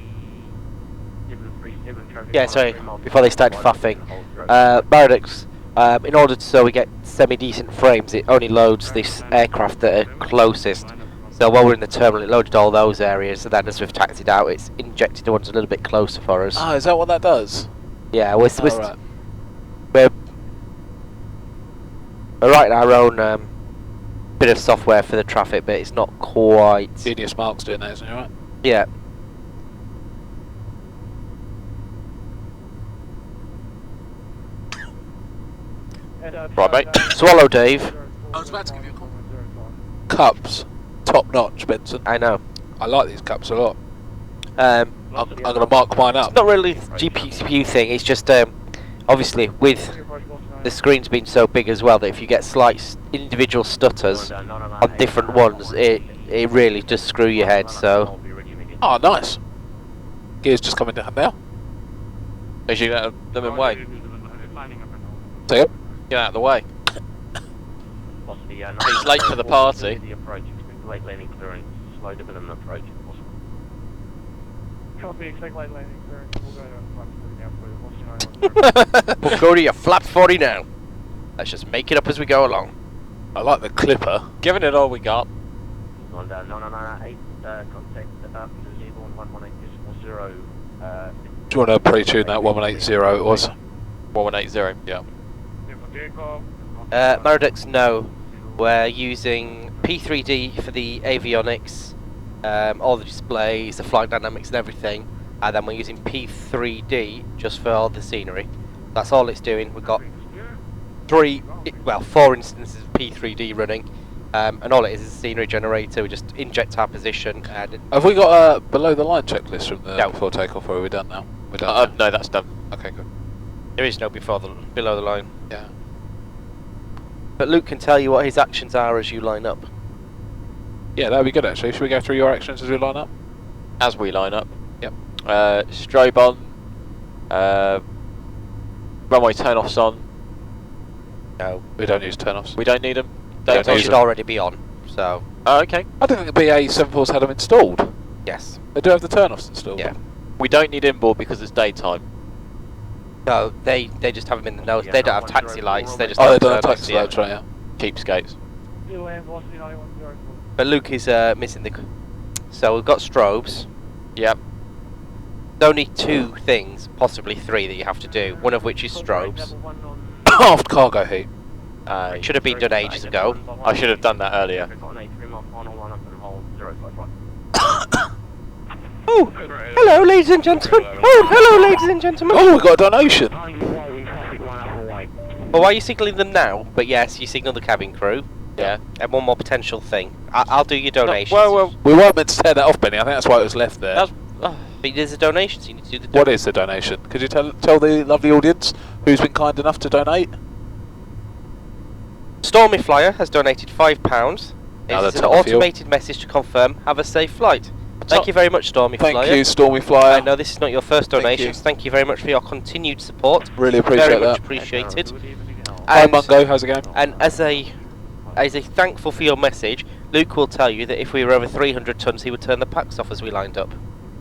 737 traffic. Yeah, sorry, before they started faffing. Paradox, in order so we get semi-decent frames, it only loads this aircraft that are closest. So while we're in the terminal, it loaded all those areas, and then as we've taxied out, it's injected the ones a little bit closer for us. Ah, is that what that does? Yeah, we're Right. writing our own bit of software for the traffic, but it's not quite. Genius Mark's doing that, isn't he, right? Yeah. Right, mate. Swallow, Dave. I was about to give you a call. Cups. Top notch, Benson. I know. I like these cups a lot. Um, I'm going to mark mine up. It's not really a GPU thing, it's just obviously with the screens being so big as well that if you get slight individual stutters on different ones, it really does screw your head. So Oh, nice. Gear's just coming down now. As you get them in way. See it? Get out of the way. He's late for the party. The approach, late landing clearance, slow dividend approach if possible. Copy, expect late landing clearance. We'll go to flight 40 now for you. we'll go to your flat 40 now. Let's just make it up as we go along. I like the clipper. Giving it all we got. On 9998, contact up to Airborne 118.0. Do you want to pre-tune that 1180 it was? 1180. Yeah. Maradex, no. We're using P3D for the avionics, all the displays, the flight dynamics and everything, and then we're using P3D just for all the scenery. That's all it's doing. We've got 4 instances of P3D running, and all it is a scenery generator. We just inject our position and Have we got a below the line checklist from the No. before takeoff, or are we done now? We're done. now? No, that's done. Okay, good. there is no below the line. Yeah. But Luke can tell you what his actions are as you line up. Yeah, that'd be good actually. Should we go through your actions as we line up? As we line up. Yep. Strobe on. Runway turn-offs on. No, We don't use turn-offs. We don't need them. Don't they use should them. already be on. So Oh, okay. I didn't think the BA 74s had them installed. yes, They do have the turn-offs installed. yeah. We don't need inboard because it's daytime. No, they just have them in the nose. They don't have taxi lights. They just Oh, have they don't have turn-offs, taxi yeah. lights, right? Yeah. Cheapskates. land velocity 9104. But Luke is missing the. So we've got strobes. Yep. There's only 2 things, possibly 3, that you have to do. One of which is strobes. Aft cargo heat. Should have been done ages ago. I should have done that earlier. Oh, hello, ladies and gentlemen. Oh, hello, ladies and gentlemen. Oh, we got a donation. Well, why are you signalling them now? But yes, you signal the cabin crew. Yeah. And one more potential thing. I'll do your donations. Well, We weren't meant to tear that off, Benny. I think that's why it was left there. that's, But there's a donation, so you need to do the What is the donation? Could you tell the lovely audience who's been kind enough to donate? Stormy Flyer has donated £5. Now It's that's an not fuel. automated message to confirm. Have a safe flight. Thank you very much, Stormy Thank Flyer. you, Stormy Flyer. I know this is not your first Thank donation. you. Thank you very much for your continued support. Really appreciate Very that. much appreciated. Hi, And, Mungo. How's it going? and as a thankful for your message, Luke will tell you that if we were over 300 tons, he would turn the packs off as we lined up.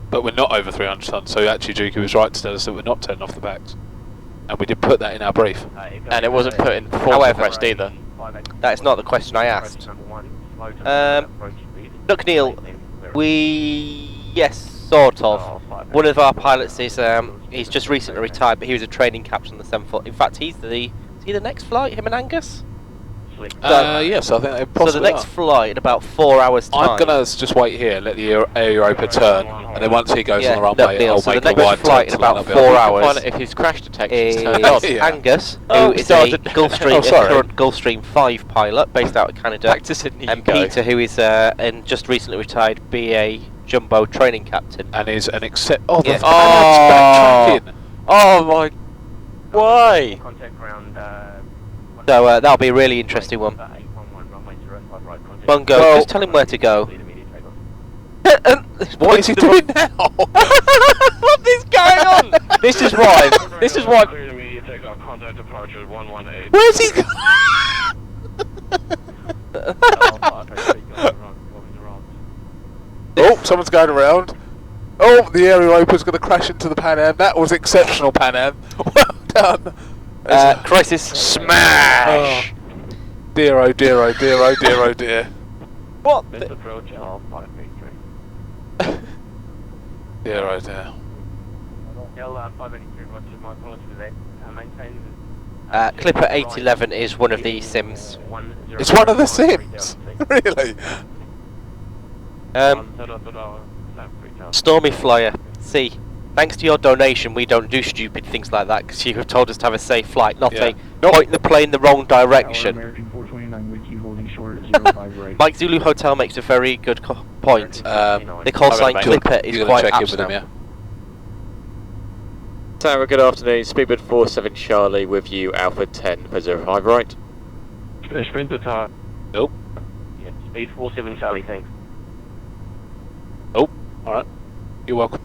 But we're not over 300 tons, so actually Juki was right to tell us that we're not turning off the backs. And we did put that in our brief. and it wasn't put in form However- request either. That is not the question I asked. Look, Neil, yes, sort of. One of our pilots is he's just recently retired, but he was a training captain on the 747. In fact, is he the next flight? Him and Angus? Yes, I think they So possibly the next are. flight in about 4 hours time. I'm gonna just wait here, let the air Europa turn, and then once he goes Yeah, on the no runway, deal. I'll So make the a next wide flight turn in to about line up 4 behind. Find hours out if his crash detection's is turned on. Yeah. Angus, Oh, who is a started. Gulfstream, Oh, sorry. current Gulfstream 5 pilot based out of Canada, Back to Sydney and you go. Peter, who is and just recently retired BA Jumbo training captain. And is an accept. Oh, the Yeah. Panam's backtracking. Oh my... Why? Contact ground, So that'll be a really interesting one. 811 runway 05 right, contact. Bungo, Well- just tell him where to go. Immediate takeoff. What is he doing now? What is going on? This is why. This is why. Clear immediate takeoff, contact departure 118. Where's he going? Oh, someone's going around. Oh, the air Europa's going to crash into the Pan Am. That was exceptional, Pan Am. Well done. Crisis. Smash! Dear, oh dear, oh dear, oh dear, oh dear. What? This approach L583. Dear, oh dear. L583, roger, my apologies for that. Maintain... Clipper 811 is one of the sims. It's one of the Sims? Really? Stormy Flyer, C. Thanks to your donation, we don't do stupid things like that because you have told us to have a safe flight, not Yeah. a point the plane the wrong direction. American 429 with you holding short 05 right. Mike Zulu Hotel makes a very good point. The call I'm sign gonna Clipper is You're going quite to check in apt with him, now. yeah? Tower, good afternoon. Speedbird 47 Charlie with you, Alpha 10 for 05 right. Sprint the top. Nope. Yeah, speed 47 Charlie, thanks. Oh, alright. You're welcome.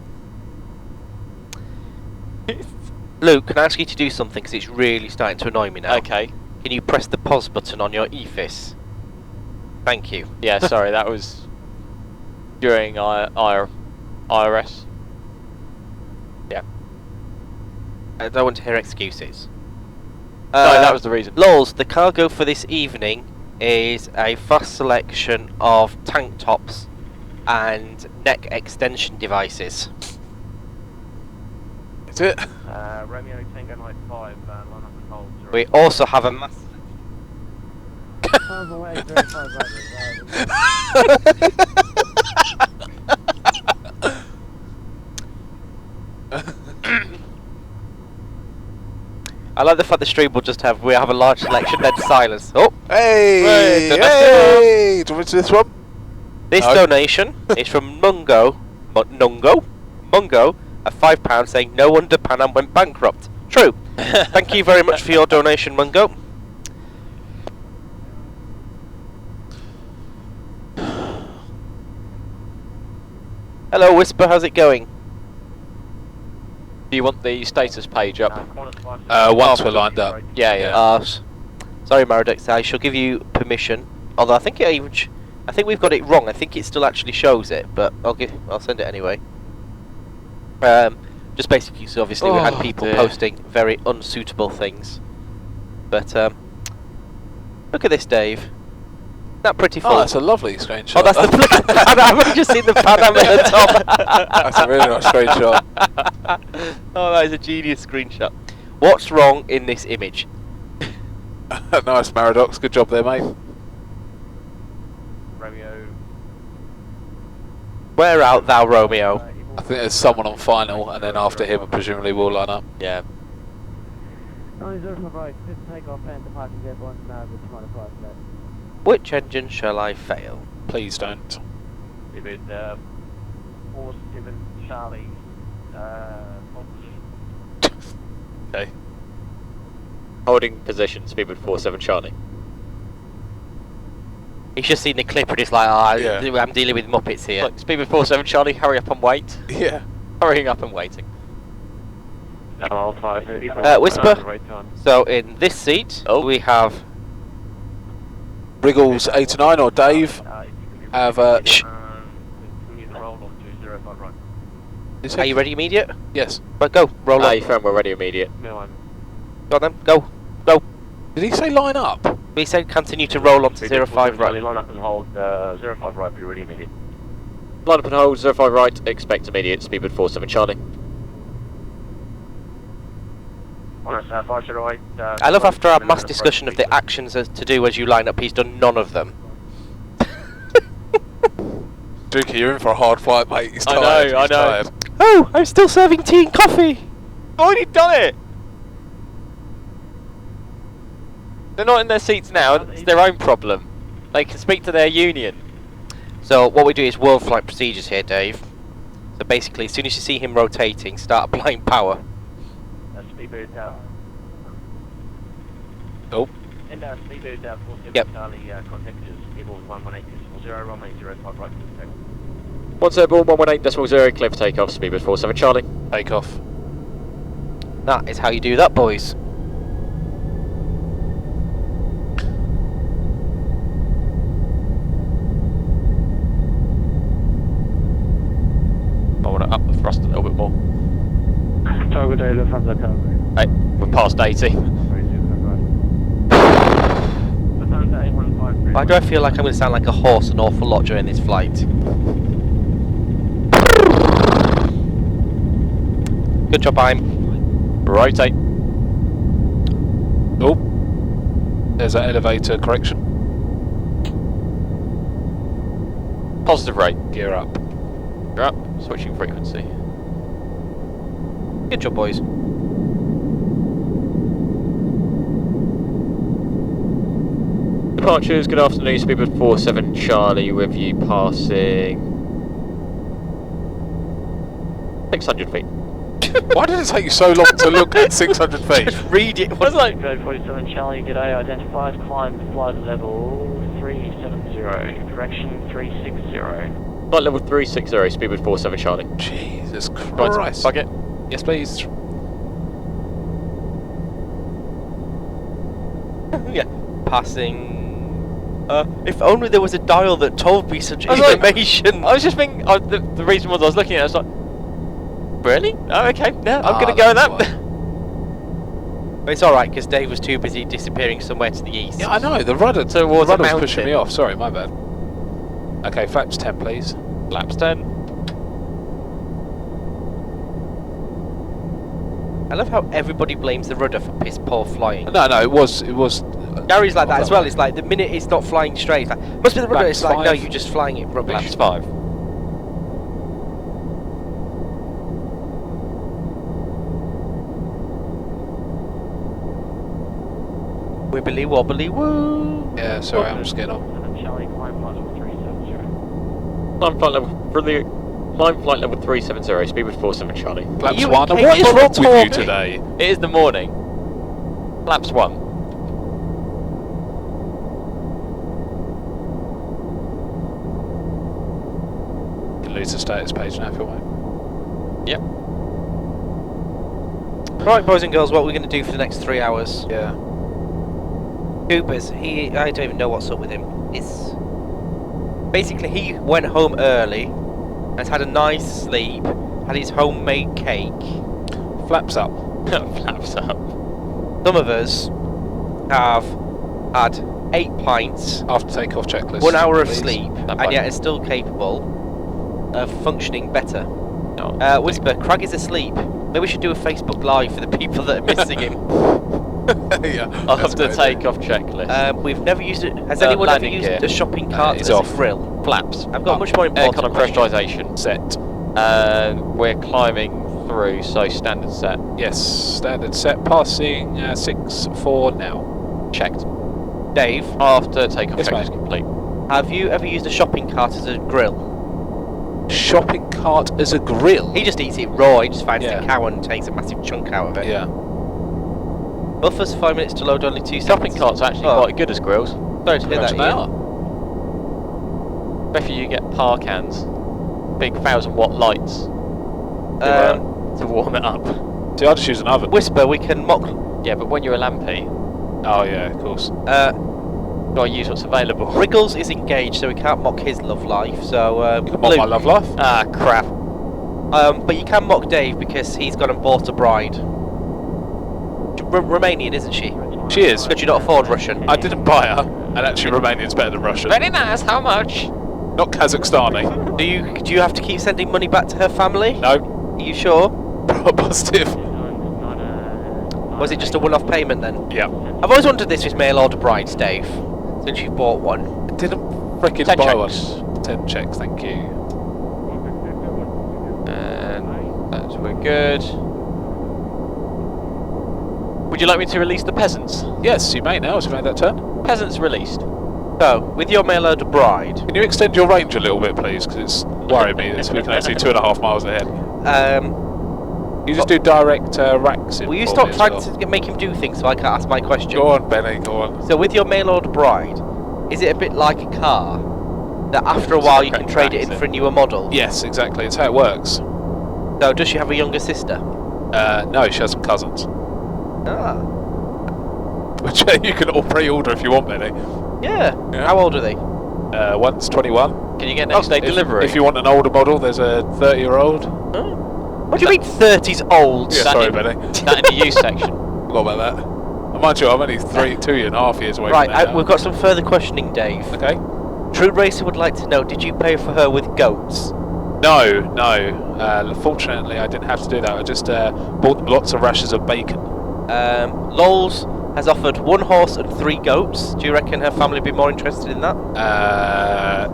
Luke, can I ask you to do something because it's really starting to annoy me now? Okay. Can you press the pause button on your EFIS? Thank you. Yeah, sorry, that was during IRS. I don't want to hear excuses. No, that was the reason. Lols, the cargo for this evening is a vast selection of tank tops and neck extension devices. Is it? Romeo Tango Night 5, line up and hold. We also have a massive... I like the fact the stream will just have, we have a large selection, then silence. Oh! Hey! Right, Hey! Do you want to this one? This No. donation is from Mungo, at £5 saying no wonder Pan Am went bankrupt. True. Thank you very much for your donation, Mungo. Hello, Whisper, how's it going? Do you want the status page up? Once we're lined up. Yeah, yeah. Sorry, Maridex, I shall give you permission. Although I think it even, I think we've got it wrong. I think it still actually shows it, but I'll send it anyway. Just basically, so obviously we had people dear. posting very unsuitable things. But look at this, Dave. Isn't that pretty full? Oh, that's a lovely screenshot. Oh, that's the Pan Am. I've just seen the Pan Am at the top. That's a really nice screenshot. Oh, that is a genius screenshot. What's wrong in this image? Nice, Maradox. Good job there, mate. Romeo. Where art thou, Romeo? I think there's someone on final, and then after him, presumably we'll line up. Yeah. Which engine shall I fail? Please don't. Speedbird 47 Charlie, Okay. Holding position, Speedbird 47 Charlie. He's just seen the clip and he's like, oh, Yeah. I'm dealing with Muppets here. Look, Speedbird 47 Charlie, hurry up and wait. Yeah. Hurrying up and waiting. Whisper. Right time. So in this seat, we have... Wriggles 8 to 9 or Dave have Shh. Continue the roll on to 05 right. is Are you ready immediate? Yes. Right, go. Roll Ah, on. you found we're ready immediate. No, I'm Go on then. Go. Go. Did he say line up? We said continue to roll on to 05 right. Line up and hold 05 right, be ready immediate. Line up and hold, 05 right, expect immediate, Speedbird 47 Charlie. I love after our mass discussion of the actions as to do as you line up, he's done none of them. Dookie, you're in for a hard flight, mate. He's I know, tired. I He's know. tired. Oh, I'm still serving tea and coffee! I've already done it! They're not in their seats now, it's their own problem. They can speak to their union. So what we do is Worldflight procedures here, Dave. So basically, as soon as you see him rotating, start applying power. Speedbird down. Oh. And speedbird down 47 Yep. Charlie, contact is Eagle 118.0, runway 05 right to the takeoff. 17118.0, clear for takeoff, speedbird 47 Charlie. Take off. That is how you do that, boys. I want to up the thrust a little bit more. Target data from the cover. Hey, we're past 80. Why do I feel like I'm going to sound like a horse an awful lot during this flight? Good job, I'm. Rotate. Oh. There's that elevator correction. Positive rate. Gear up. You're up. Switching frequency. Good job, boys. Departures, good afternoon, speedbird 47 Charlie with you passing 600 feet. Why did it take you so long to look at 600 feet? Just read it. I was like, Road 47 Charlie, g'day, identified, climb flight level 370, correction 360. flight level 360, speedbird 47 Charlie. Jesus Right, Christ. bucket. Yes, please. Yeah. Passing. If only there was a dial that told me such I was like- information. I was just thinking, the reason was I was looking at it, I was like, really? Oh, okay, yeah, I'm gonna Ah, go with that's that. But it's alright, because Dave was too busy disappearing somewhere to the east. Yeah, I know. The rudder, Towards the a rudder was mountain. pushing me off. Sorry, my bad. Okay, flaps 10, please. Laps 10. I love how everybody blames the rudder for piss poor flying. No, it was. Gary's like that not as well. way. It's like the minute it's not flying straight, it's like, must be the rudder. Flaps It's like, no, 5. you're just flying it rubbish. Laps 5. Wibbly wobbly woo. Yeah, sorry, I'm just getting on. 47 Charlie, climb flight level 370. Climb flight level 370, speedbird 47 Charlie. Flaps you 1. incapable What is of wrong with you talking? today? It is the morning. Laps 1. You can lose the status page now if you want. Yep. Right, boys and girls, what we're going to do for the next 3 hours. Yeah. Coopers, I don't even know what's up with him. It's basically he went home early, has had a nice sleep, had his homemade cake. Flaps up. Flaps up. Some of us have had 8 pints, After takeoff checklist. 1 hour of please. sleep, That and pint. yet is still capable of functioning better. No. Whisper, Crag is asleep. Maybe we should do a Facebook Live for the people that are missing him. Yeah. I'll that's have a to great take off checklist. We've never used it. Has anyone ever landing used gear. a shopping cart it's as off. a grill? Flaps. I've got a much more important Aircon and question. pressurisation. Set. We're climbing through, so standard set. Yes, standard set. Passing 6-4 now. Checked. Dave, After takeoff Yes, checklist mate. complete. have you ever used a shopping cart as a grill? Shopping cart as a grill. He just eats it raw. He just finds Yeah. the cow and takes a massive chunk out of it. Yeah. Buffers 5 minutes to load, only 2 Shopping seconds. carts are actually Oh. quite good as grills. Sorry to hear that. Imagine they Ian. are. Especially you get par cans. Big 1000-watt lights to warm it up. See, I just use an oven. Whisper, we can mock. Yeah, but when you're a lampy, Oh yeah, of course. gotta use what's available. Wriggles is engaged, so we can't mock his love life. So You can mock my love life. Ah, crap. But you can mock Dave because he's gone and bought a bride. Romanian, isn't she? She is. Could you not afford Russian? I didn't buy her, and actually Romanian's better than Russian. Very nice, how much? Not Kazakhstani. Do you have to keep sending money back to her family? No. Are you sure? Positive. Was it just a one-off payment then? Yeah. I've always wondered this with mail order brides, Dave, since you bought one. Didn't freaking 10 buy checks. one. 10 checks, thank you. And that's we're good. Would you like me to release the peasants? Yes, you may now, as you've made that turn. Peasants released. So, with your mail order bride, Can you extend your range a little bit, please? Because it's worrying me that we can only see 2.5 miles ahead. You just do direct racks in. will you for stop me as trying well. to make him do things so I can't ask my question? Go on, Benny, go on. So, with your mail order bride, is it a bit like a car that after a while you can trade it in for a newer model? Yes, exactly. It's how it works. So, does she have a younger sister? No, she has some cousins. Ah, Which you can all pre-order if you want, Benny. yeah. Yeah. How old are they? One's 21. Can you get next day delivery? If you want an older model, there's a 30-year-old. What do you mean 30's old? Yeah, That sorry, in- Benny. That in the use section. Forgot about that. And mind you, I'm only 2.5 years away Right, from that now. we've got some further questioning, Dave. Okay. True Racer would like to know, did you pay for her with goats? No. Fortunately, I didn't have to do that. I just bought them lots of rashers of bacon. Lols has offered 1 horse and 3 goats. Do you reckon her family would be more interested in that?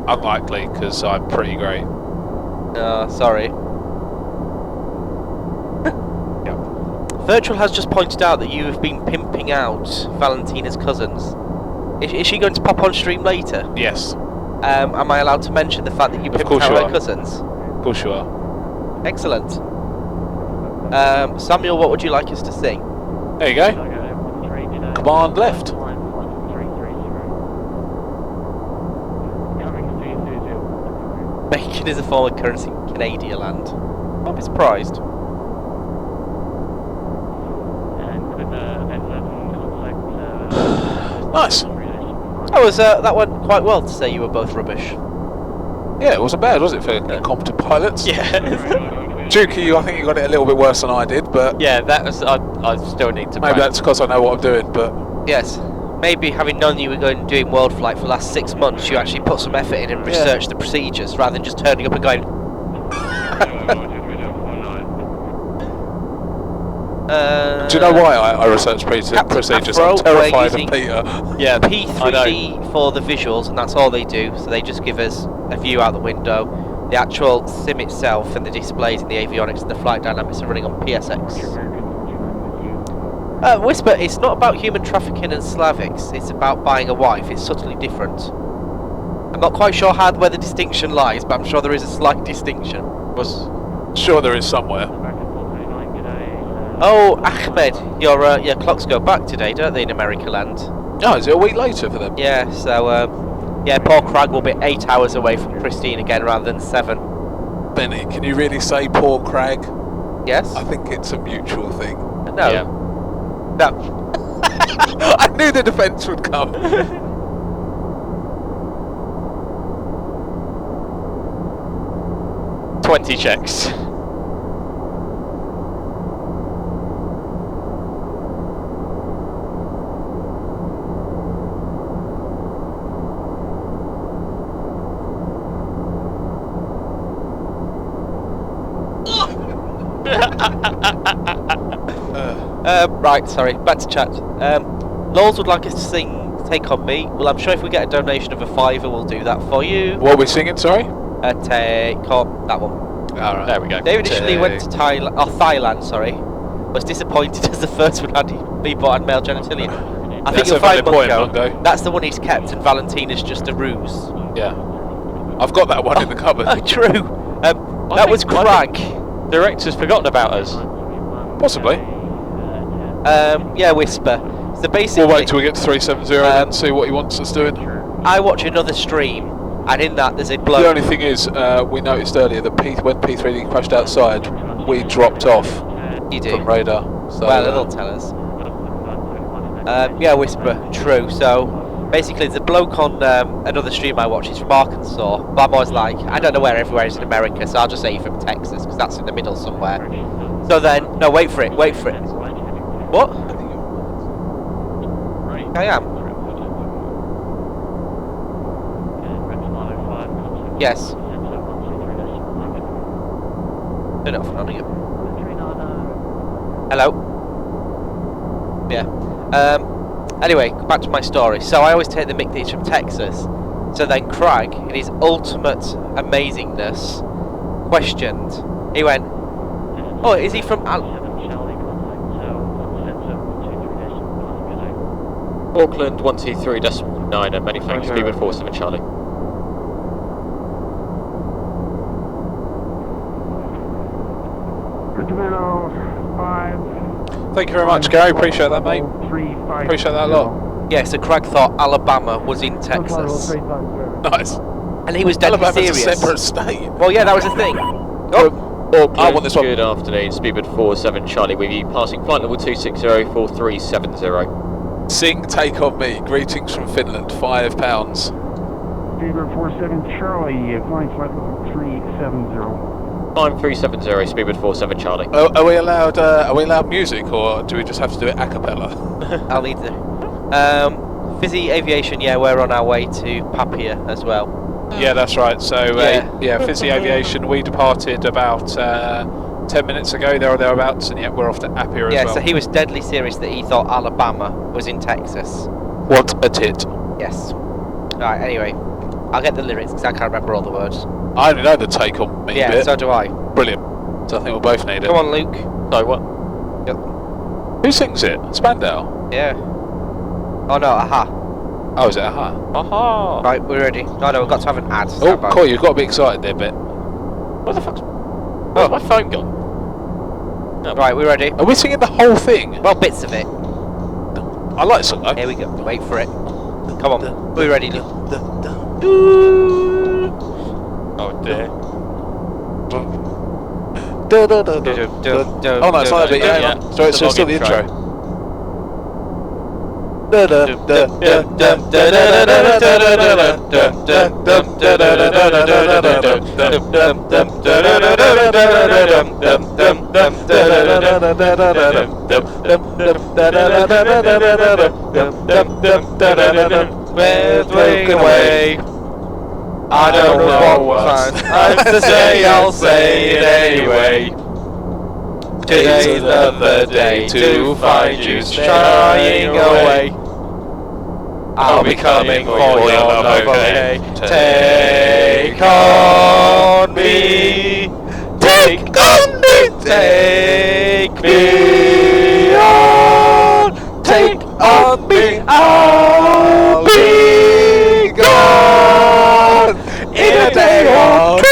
Unlikely, because I'm pretty great. Sorry. Virtual has just pointed out that you have been pimping out Valentina's cousins. Is she going to pop on stream later? Yes, Am I allowed to mention the fact that you pimped course out you her are. cousins? of course you are. Excellent. Samuel, what would you like us to sing? There you go. Command left. Bacon is a form of currency in Canadian land. I'll be surprised. Nice. That went quite well to say you were both rubbish. Yeah, it wasn't bad, was it, for incompetent pilots? Yeah. Dukey, I think you got it a little bit worse than I did, but Yeah, that was. I still need to. maybe that's because I know what I'm doing. But Yes. Maybe having known you were going and doing Worldflight for the last 6 months, you actually put some effort in and researched the procedures rather than just turning up and going. do you know why I researched procedures? I'm Afro, terrified we're of Peter. Yeah, P3D for the visuals, and that's all they do. So they just give us a view out the window. The actual sim itself and the displays and the avionics and the flight dynamics are running on PSX. Whisper, it's not about human trafficking and Slavics. It's about buying a wife. It's subtly different. I'm not quite sure where the distinction lies, but I'm sure there is a slight distinction. Sure, there is somewhere. Oh, Ahmed, your clocks go back today, don't they, in America land? Oh, is it a week later for them? Yeah, so, Paul Cragg will be 8 hours away from Christine again rather than 7. Benny, can you really say poor Crag? Yes? I think it's a mutual thing. No. Yeah. No. I knew the defence would come. 20 checks. Right, sorry, back to chat. Lols would like us to sing Take On Me. Well, I'm sure if we get a donation of a £5, we'll do that for you. What are we singing, sorry? Take On, that one. Alright. There we go. David initially went to Thailand, sorry. Was disappointed as the first one had me bought on male genitalia. I think That's you'll a valid find point, Mungo. Mungo. That's the one he's kept, and Valentina's just a ruse. Yeah. I've got that one in the cupboard. Oh, true. That was Crag. Director's forgotten about us. Possibly. Yeah, Whisper. So basically, We'll wait till we get to 370 and see what he wants us doing. I watch another stream, and in that there's a bloke. The only thing is, we noticed earlier that when P3D crashed outside, we dropped off You do. from radar. So, Well, it'll tell us. Yeah, Whisper. True. So basically, there's a bloke on another stream I watch. He's from Arkansas, but I'm always like, I don't know where everywhere is in America, so I'll just say he's from Texas because that's in the middle somewhere. So then, no, wait for it. What? I am. Yes. Turn it off and on again. Hello. Yeah. Anyway, back to my story. So I always take the Mick Ditch from Texas. So then Craig, in his ultimate amazingness, questioned. He went, "Oh, is he from Auckland 123.9 and many thanks, speedbird 47 Charlie. Thank you very much, Gary. Appreciate that, mate. Appreciate that a lot. Yeah, so Craig thought Alabama was in Texas. Nice. And he was deadly Alabama's serious. a separate state. Well, yeah, that was the thing. Auckland, I want this one. good afternoon, speedbird 47 Charlie with you, passing flight level 2604370. Sing, take on me. Greetings from Finland. £5. Speedbird 47 Charlie, flying flight level 370. Climb 370, speedbird 47 Charlie. Are we allowed music, or do we just have to do it a cappella? I'll need to. Fizzy Aviation, yeah, we're on our way to Apia as well. Yeah, that's right. So, Fizzy Aviation, we departed about 10 minutes ago, there or thereabouts, and we're off to Apia as well. Yeah, so he was deadly serious that he thought Alabama was in Texas. What a tit. Yes. Alright, anyway. I'll get the lyrics because I can't remember all the words. I only know the take on me Yeah, bit. so do I. Brilliant. So I think we'll both need it. Come on, Luke. So what? Who sings it? Spandau? Yeah. Oh no, aha. Oh, is it Aha? Aha! Right, we're ready. No, we've got to have an ad. Oh, Stand by. cool, you've got to be excited there, bit. What the fuck's... Where's my phone gone? Right, we're ready. Are we singing the whole thing? Well, bits of it. I like the song though. Here we go. Wait for it. Come on. We're ready, Luke. Oh dear. Oh no, it's not that bit, yeah. So it's The still log the intro. intro. Swing away. I don't know what I have to say, I'll say it anyway. Today's the day to find you shying away. I'll be coming for your love, okay? Take on me, take on me, take me on, take on me, I'll be gone in a day or two.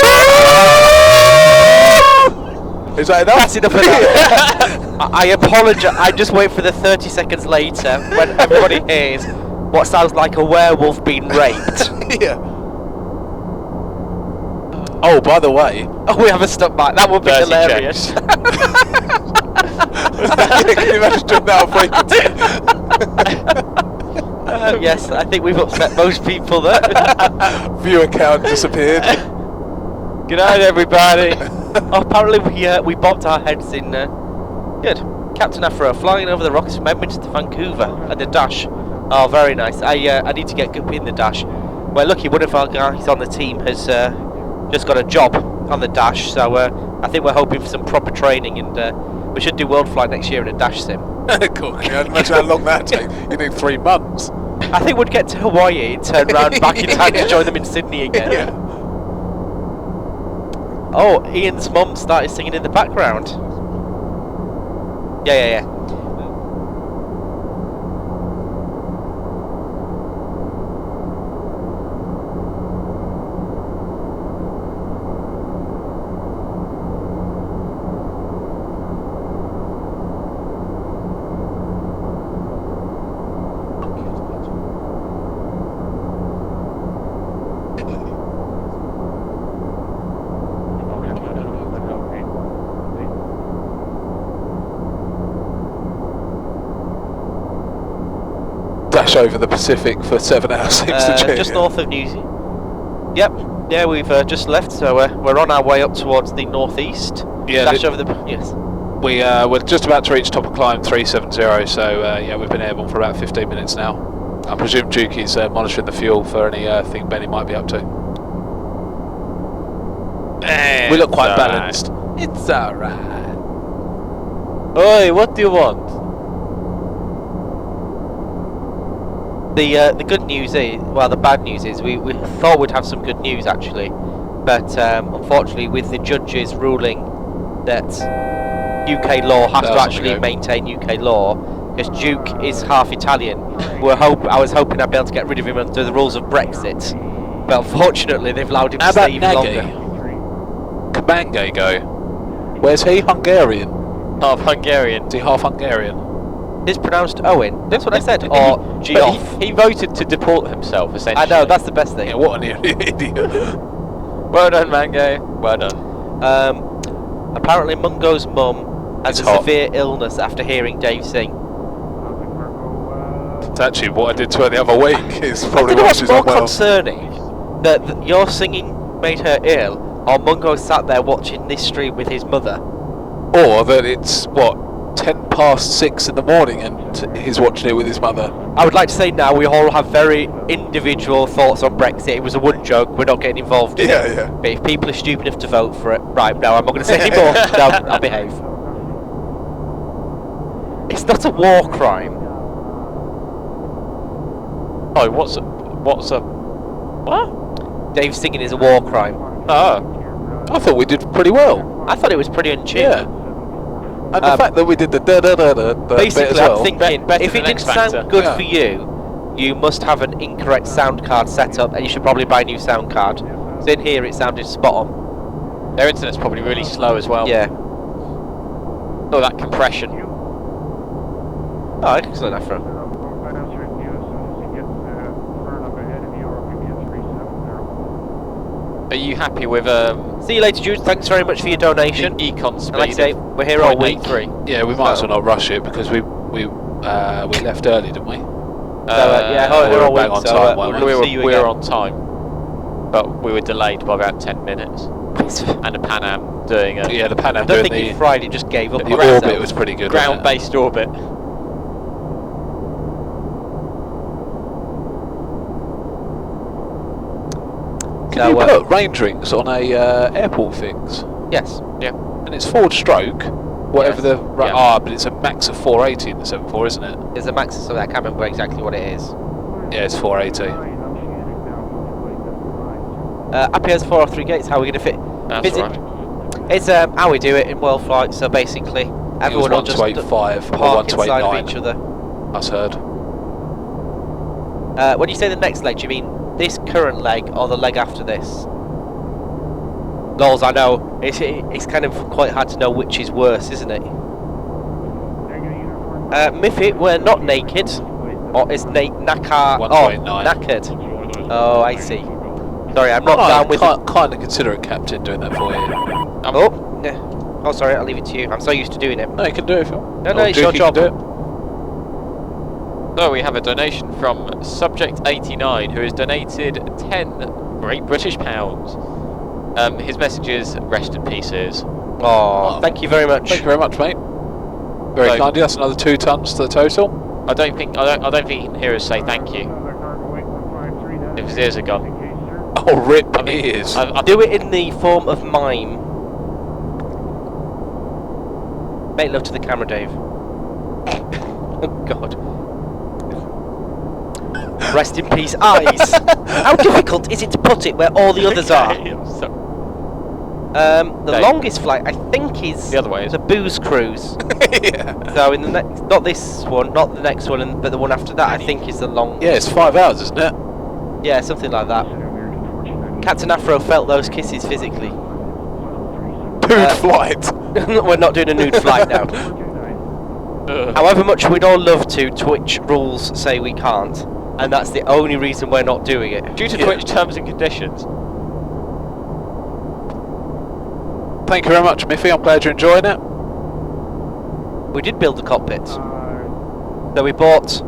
Is that enough? That's enough of that. I apologise. I just wait for the 30 seconds later when everybody hears what sounds like a werewolf being raped. Yeah. Oh, by the way. Oh, we haven't stuck by. That would be Mercy hilarious. Can you imagine doing that on frequency? Yes, I think we've upset most people there. Viewer count disappeared. Good night, everybody. Oh, apparently we bobbed our heads in. Good. Captain Afro flying over the rocks from Edmonton to Vancouver at the dash. Oh, very nice. I need to get Guppy in the dash. We're lucky one of our guys on the team has just got a job on the dash, so I think we're hoping for some proper training, and we should do Worldflight next year in a dash sim. Cool. Can you imagine how long that takes? You need 3 months. I think we'd get to Hawaii and turn round back in time to join them in Sydney again. Yeah. Oh, Ian's mum started singing in the background. Yeah. Dash over the Pacific for 7 hours seems to Just north of New Zealand. Yep. Yeah, we've just left, so we're on our way up towards the northeast. Yeah, Dash over the yes. We're just about to reach top of climb 370, so yeah, we've been airborne for about 15 minutes now. I presume Juki's monitoring the fuel for anything Benny might be up to. We look quite balanced. It's alright. Oi, what do you want? The good news is, well, the bad news is we thought we'd have some good news actually, but unfortunately with the judges ruling that UK law has to actually maintain UK law, because Duke is half Italian. I was hoping I'd be able to get rid of him under the rules of Brexit, but unfortunately they've allowed him to stay even longer. Kabange go. Where's he? Hungarian. Half Hungarian. Is he half Hungarian? It's pronounced Owen. That's what I said. Or Geoff. He voted to deport himself, essentially. I know, that's the best thing. Yeah, what an idiot. Well done, Mango. Well done. Apparently Mungo's mum has a severe illness after hearing Dave sing. It's actually what I did to her the other week. It's probably I think why what's she's more unwell. concerning, that your singing made her ill, or Mungo sat there watching this stream with his mother. Or that it's, what, 6:10 in the morning and he's watching it with his mother. I would like to say now we all have very individual thoughts on Brexit. It was a one joke, we're not getting involved in it. Yeah. But if people are stupid enough to vote for it, right, no, I'm not going to say any more. No, I'll behave. It's not a war crime. Oh, what's a... What? Dave singing is a war crime. Oh. I thought we did pretty well. I thought it was pretty in tune. Yeah. And the fact that we did the da-da-da-da basically, bit as well. I'm thinking, better if it than didn't X Factor. sound good for you must have an incorrect sound card set up, and you should probably buy a new sound card. So in here, it sounded spot on. Their internet's probably really slow as well. Yeah. Oh, that compression. Oh, excellent, Afro. Are you happy with See you later, Jude. Thanks very much for your donation. econ speed? And like I say, we're here all week. 0.83. Yeah, we might as well not rush it because we left early, didn't we? Yeah, we we're were all bang week, on so time, we'll weren't see you we again. were on time, but we were delayed by about 10 minutes. And the Pan Am doing a Yeah, the Pan I Am don't doing think you fried it, just gave up the on orbit itself. was pretty good. wasn't it? ground-based orbit. Can you put range rings on a airport things? Yes. Yeah. And it's forward stroke, whatever Yes. Yeah. but it's a max of 480 in the 74, isn't it? There's a max, so I can't remember exactly what it is. Yeah, it's 480. Apia's 403 gates, how are we going to fit? That's visit? right. It's how we do it in Worldflight, so basically everyone will just 185 or park inside of 129. each other. That's heard. When you say the next leg, do you mean this current leg or the leg after this? Lols, I know. It's kind of quite hard to know which is worse, isn't it? Miffy, we're not naked. Or is knackered? Oh, I see. Sorry, I'm not down with it. Kind of considerate captain doing that for you. Oh, yeah. Oh, sorry, I'll leave it to you. I'm so used to doing it. No, you can do it if you want. No, it's Duke, your you can job. do it. So we have a donation from Subject 89, who has donated 10 Great British pounds. His message is rest in pieces. Oh, thank you very much. Thank you very much, mate. Very So- kind. That's another 2 tons to the total. I don't think he can hear us say thank you. If his ears are gone. Oh, rip ears. Do it in the form of mime. Make love to the camera, Dave. Oh, God. Rest in peace, eyes. How difficult is it to put it where all the others are? The Dave. longest flight, I think, is The other way, the booze cruise. Yeah. So in the next, not this one, not the next one, but the one after that, I think is the long. Yeah, it's 5 hours, isn't it? Yeah, something like that. Captain Afro felt those kisses physically. Nude flight. We're not doing a nude flight now. However much we'd all love to, Twitch rules say we can't, and that's the only reason we're not doing it. Due to Twitch terms and conditions. Thank you very much, Miffy. I'm glad you're enjoying it. We did build the cockpits. So we bought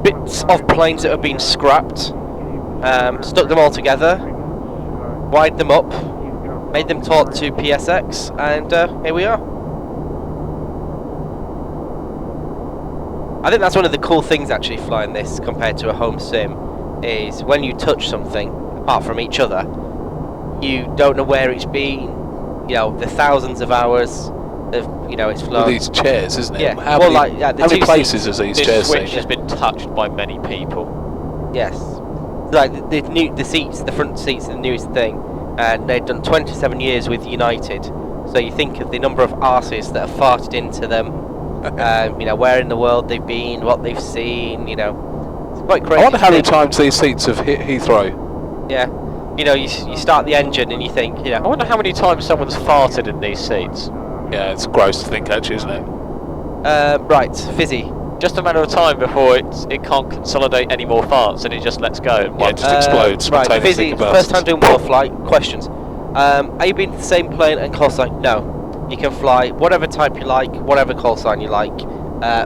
bits of planes that have been scrapped, stuck them all together, wired them up, made them taut to PSX, and here we are. I think that's one of the cool things actually flying this compared to a home sim, is when you touch something, apart from each other, you don't know where it's been, you know, the thousands of hours, You know, it's With flown. these chairs, isn't it? Yeah. How Well, many, like, yeah, the how many two places seats- has these This chairs switch seen? has been touched by many people. Yes. Like the seats, the front seats are the newest thing, and they've done 27 years with United. So you think of the number of arses that have farted into them. You know, where in the world they've been, what they've seen. You know, it's quite crazy. I wonder how many to think. times these seats have hit Heathrow. Yeah. You know, you start the engine and you think, you I know, wonder how many times someone's farted in these seats. Yeah, it's gross to think actually, isn't it? right, Fizzy. Just a matter of time before it can't consolidate any more farts and it just lets go. And Yeah, it just explodes Right, spontaneously. Fizzy, first time doing Worldflight. Questions. Are you been to the same plane and call sign? No. You can fly whatever type you like, whatever call sign you like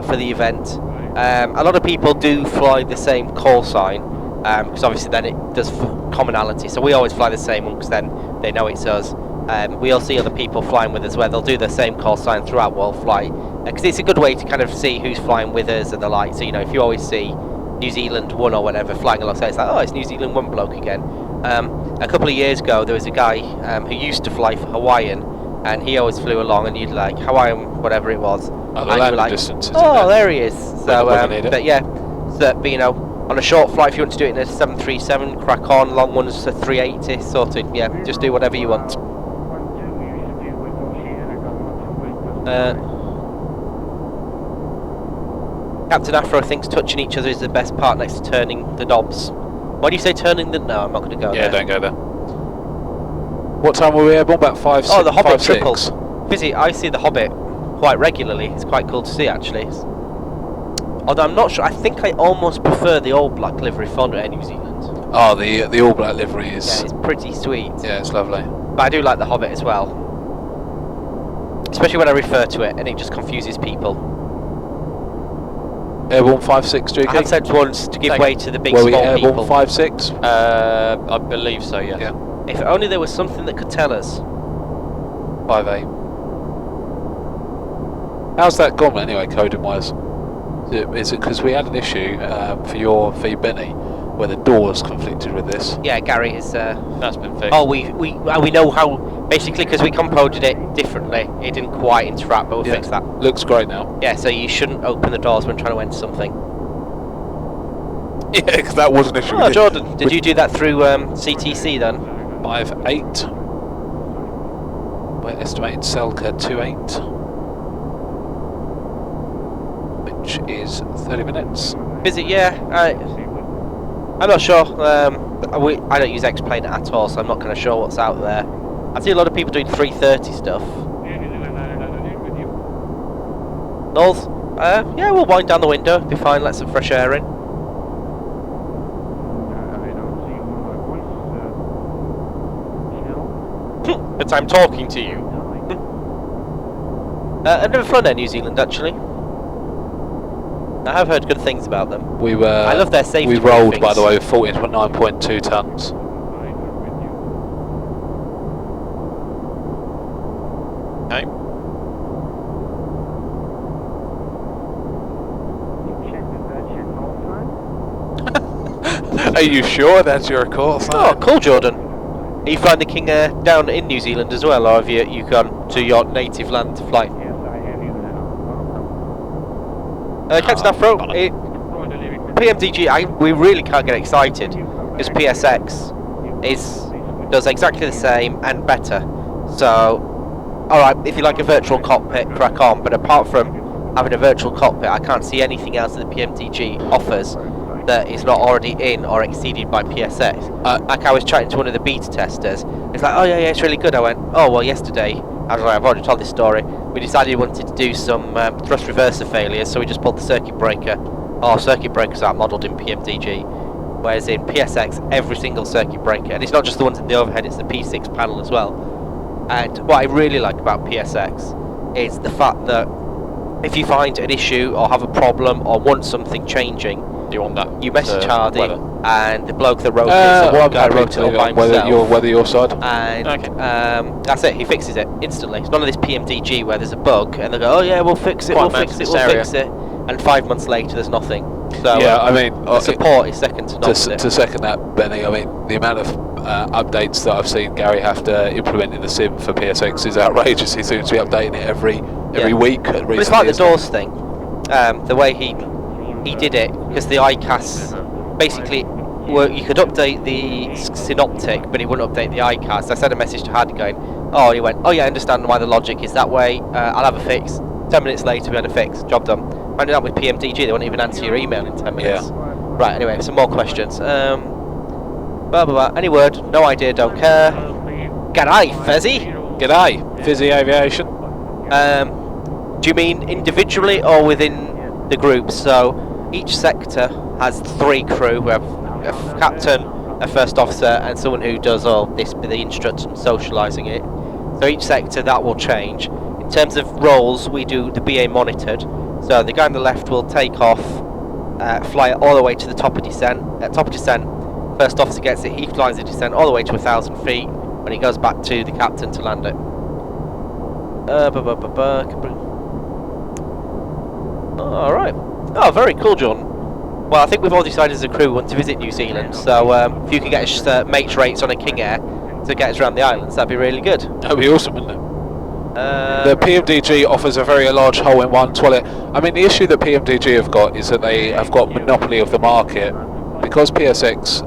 for the event. A lot of people do fly the same call sign because obviously then it does commonality. So we always fly the same one because then they know it's us. We all see other people flying with us where they'll do the same call sign throughout Worldflight because it's a good way to kind of see who's flying with us and the like. So, you know, if you always see New Zealand 1 or whatever flying alongside, it's like, oh, it's New Zealand 1 bloke again. A couple of years ago there was a guy who used to fly for Hawaiian, and he always flew along, and you'd like Hawaiian whatever it was, Oh, the and you were landing like, distances. oh, there he is. So when we need it. but yeah, so, but you know, on a short flight, if you want to do it in a 737, crack on. Long ones a 380, sorted. Yeah, just do whatever you want. Captain Afro thinks touching each other is the best part next to turning the knobs. Why do you say turning the... No, I'm not going to go Yeah, there. don't go there. What time were we airborne? About 5, 6? Oh, the Hobbit 5, 6. triples. Fizzy, I see the Hobbit quite regularly. It's quite cool to see, actually. Although I'm not sure. I think I almost prefer the all black livery fond Air New Zealand. Oh, the all black livery is... Yeah, it's pretty sweet. Yeah, it's lovely. But I do like the Hobbit as well. Especially when I refer to it and it just confuses people. Airborne 5, 6, JK? I have said once to give way to the big Were we small airborne people. 5, 6? I believe so, yes. Yeah. If only there was something that could tell us. 5, 8. How's that gone anyway, coding wise? Is it because we had an issue for your Benny where the doors conflicted with this? Yeah, Gary is. That's been fixed. Oh, we know how. Basically, because we composed it differently, it didn't quite interact, but we'll fix that. Looks great now. Yeah, so you shouldn't open the doors when trying to enter something. Yeah, because that was an issue. Oh, Jordan, did you do that through CTC then? 5, 8. We're estimated Selka 28. Which is 30 minutes. Is it? Yeah. I'm not sure. I don't use X-Plane at all, so I'm not kind of sure what's out there. I see a lot of people doing 330 stuff. Knowles? Yeah, we'll wind down the window, be fine, let some fresh air in. But I'm talking to you. I've never flown Air New Zealand, actually. I have heard good things about them. We were. I love their safety We rolled, by briefings. the way, with 49.2 tons. Okay. Are you sure that's your call sign? Oh, cool, Jordan. Are you flying the King Air down in New Zealand as well, or have you gone to your native land to fly? Captain Afro, PMDG, we really can't get excited because PSX does exactly the same and better. So, alright, if you like a virtual cockpit, crack on, but apart from having a virtual cockpit, I can't see anything else that the PMDG offers that is not already in or exceeded by PSX. Like I was chatting to one of the beta testers, it's like, oh yeah, it's really good. I went, oh well, yesterday, I was like, I've already told this story, we decided we wanted to do some thrust reverser failures, so we just pulled the circuit breaker. Oh, circuit breakers are modelled in PMDG, whereas in PSX, every single circuit breaker, and it's not just the ones in the overhead, it's the P6 panel as well. And what I really like about PSX is the fact that if you find an issue or have a problem or want something changing, you want that? You message Hardy, weather. and the bloke that wrote it, the one guy wrote it all by himself. Whether your side. And Okay. that's it, he fixes it instantly. It's none of this PMDG where there's a bug and they go, oh yeah, we'll fix it, Quite we'll fix it, this we'll area. fix it. And 5 months later, there's nothing. So Yeah, I mean, the support is second to none. to second that, Benny, I mean, the amount of updates that I've seen Gary have to implement in the sim for PSX is outrageous. He seems to be updating it every week. But it's like the doors thing. The way he did it, because the ICAS basically, you could update the synoptic, but he wouldn't update the ICAS. I sent a message to Hardy going, oh, and he went, oh yeah, I understand why the logic is that way. I'll have a fix. 10 minutes later, we had a fix. Job done. I did that with PMDG. They won't even answer your email in 10 minutes. Yeah. Right. Anyway, some more questions. Blah, blah, blah. Any word? No idea. Don't care. G'day, Fezzy. G'day, Fizzy Aviation. Do you mean individually or within the group? So each sector has 3 crew. We have a captain, a first officer, and someone who does all this, the instructor and socialising it. So each sector that will change. In terms of roles, we do the BA monitored. So the guy on the left will take off, fly it all the way to the top of descent. At top of descent, first officer gets it. He flies the descent all the way to 1,000 feet. When he goes back to the captain to land it. Alright. Oh, very cool, John. Well, I think we've all decided as a crew we want to visit New Zealand, so if you can get us mates rates on a King Air to get us around the islands, that'd be really good. That'd be awesome, wouldn't it? The PMDG offers a very large hole-in-one toilet. I mean, the issue that PMDG have got is that they have got monopoly of the market. Because PSX,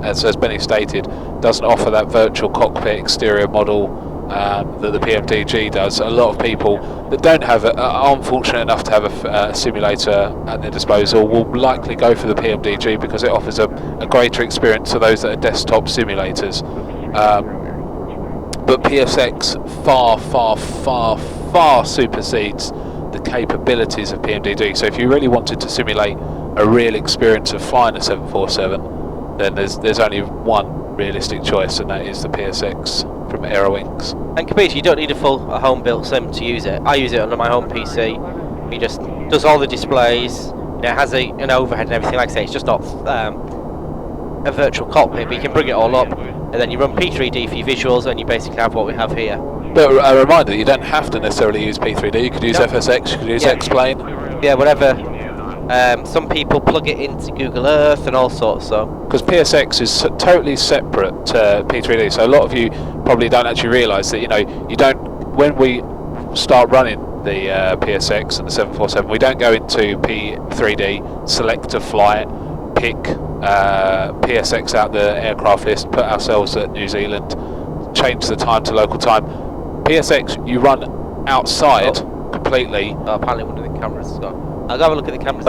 as Benny stated, doesn't offer that virtual cockpit exterior model that the PMDG does. A lot of people that don't have aren't fortunate enough to have a simulator at their disposal will likely go for the PMDG because it offers a greater experience to those that are desktop simulators. But PSX far supersedes the capabilities of PMDG. So if you really wanted to simulate a real experience of flying a 747, then there's only one realistic choice, and that is the PSX from Aerowings. And Kabir, you don't need a full home built sim to use it. I use it on my home PC. He just does all the displays. It has an overhead and everything. Like I say, it's just not a virtual cockpit, but you can bring it all up, and then you run P3D for your visuals, and you basically have what we have here. But a reminder, you don't have to necessarily use P3D. You could use FSX. You could use X-Plane. Yeah, whatever. Some people plug it into Google Earth and all sorts. So because PSX is totally separate to P3D, so a lot of you probably don't actually realise that you don't. When we start running the PSX and the 747, we don't go into P3D, select a flight, pick PSX out the aircraft list, put ourselves at New Zealand, change the time to local time. PSX, you run outside completely. Apparently one of the cameras has got. I'll have a look at the cameras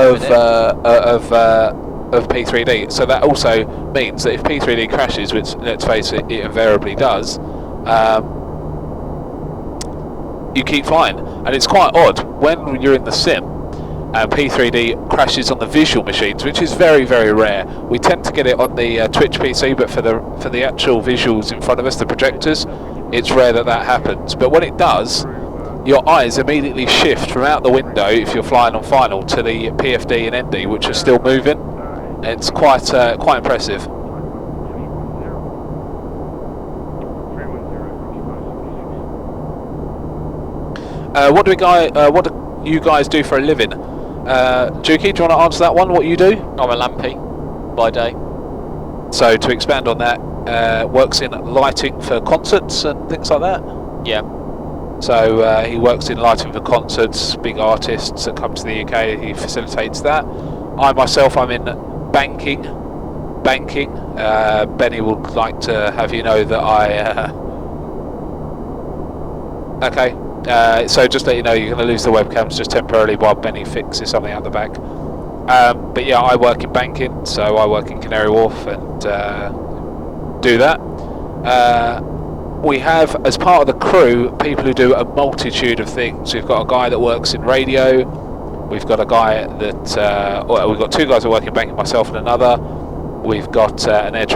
of P3D. So that also means that if P3D crashes, which let's face it, it invariably does, you keep flying. And it's quite odd when you're in the sim and P3D crashes on the visual machines, which is very, very rare. We tend to get it on the Twitch PC, but for the actual visuals in front of us, the projectors, it's rare that happens. But when it does, your eyes immediately shift from out the window, if you're flying on final, to the PFD and ND, which are still moving. It's quite impressive. What do you guys do for a living? Juki, do you want to answer that one? What you do? I'm a lampy by day. So to expand on that, works in lighting for concerts and things like that? Yeah. So he works in lighting for concerts, big artists that come to the UK, he facilitates that. I myself, I'm in banking. Benny would like to have you know that I... Okay, so just let you know you're going to lose the webcams just temporarily while Benny fixes something out the back. But yeah, I work in banking, so I work in Canary Wharf and do that. We have, as part of the crew, people who do a multitude of things. We've got a guy that works in radio. We've got a guy that, we've got 2 guys that work in banking, myself and another. We've got an air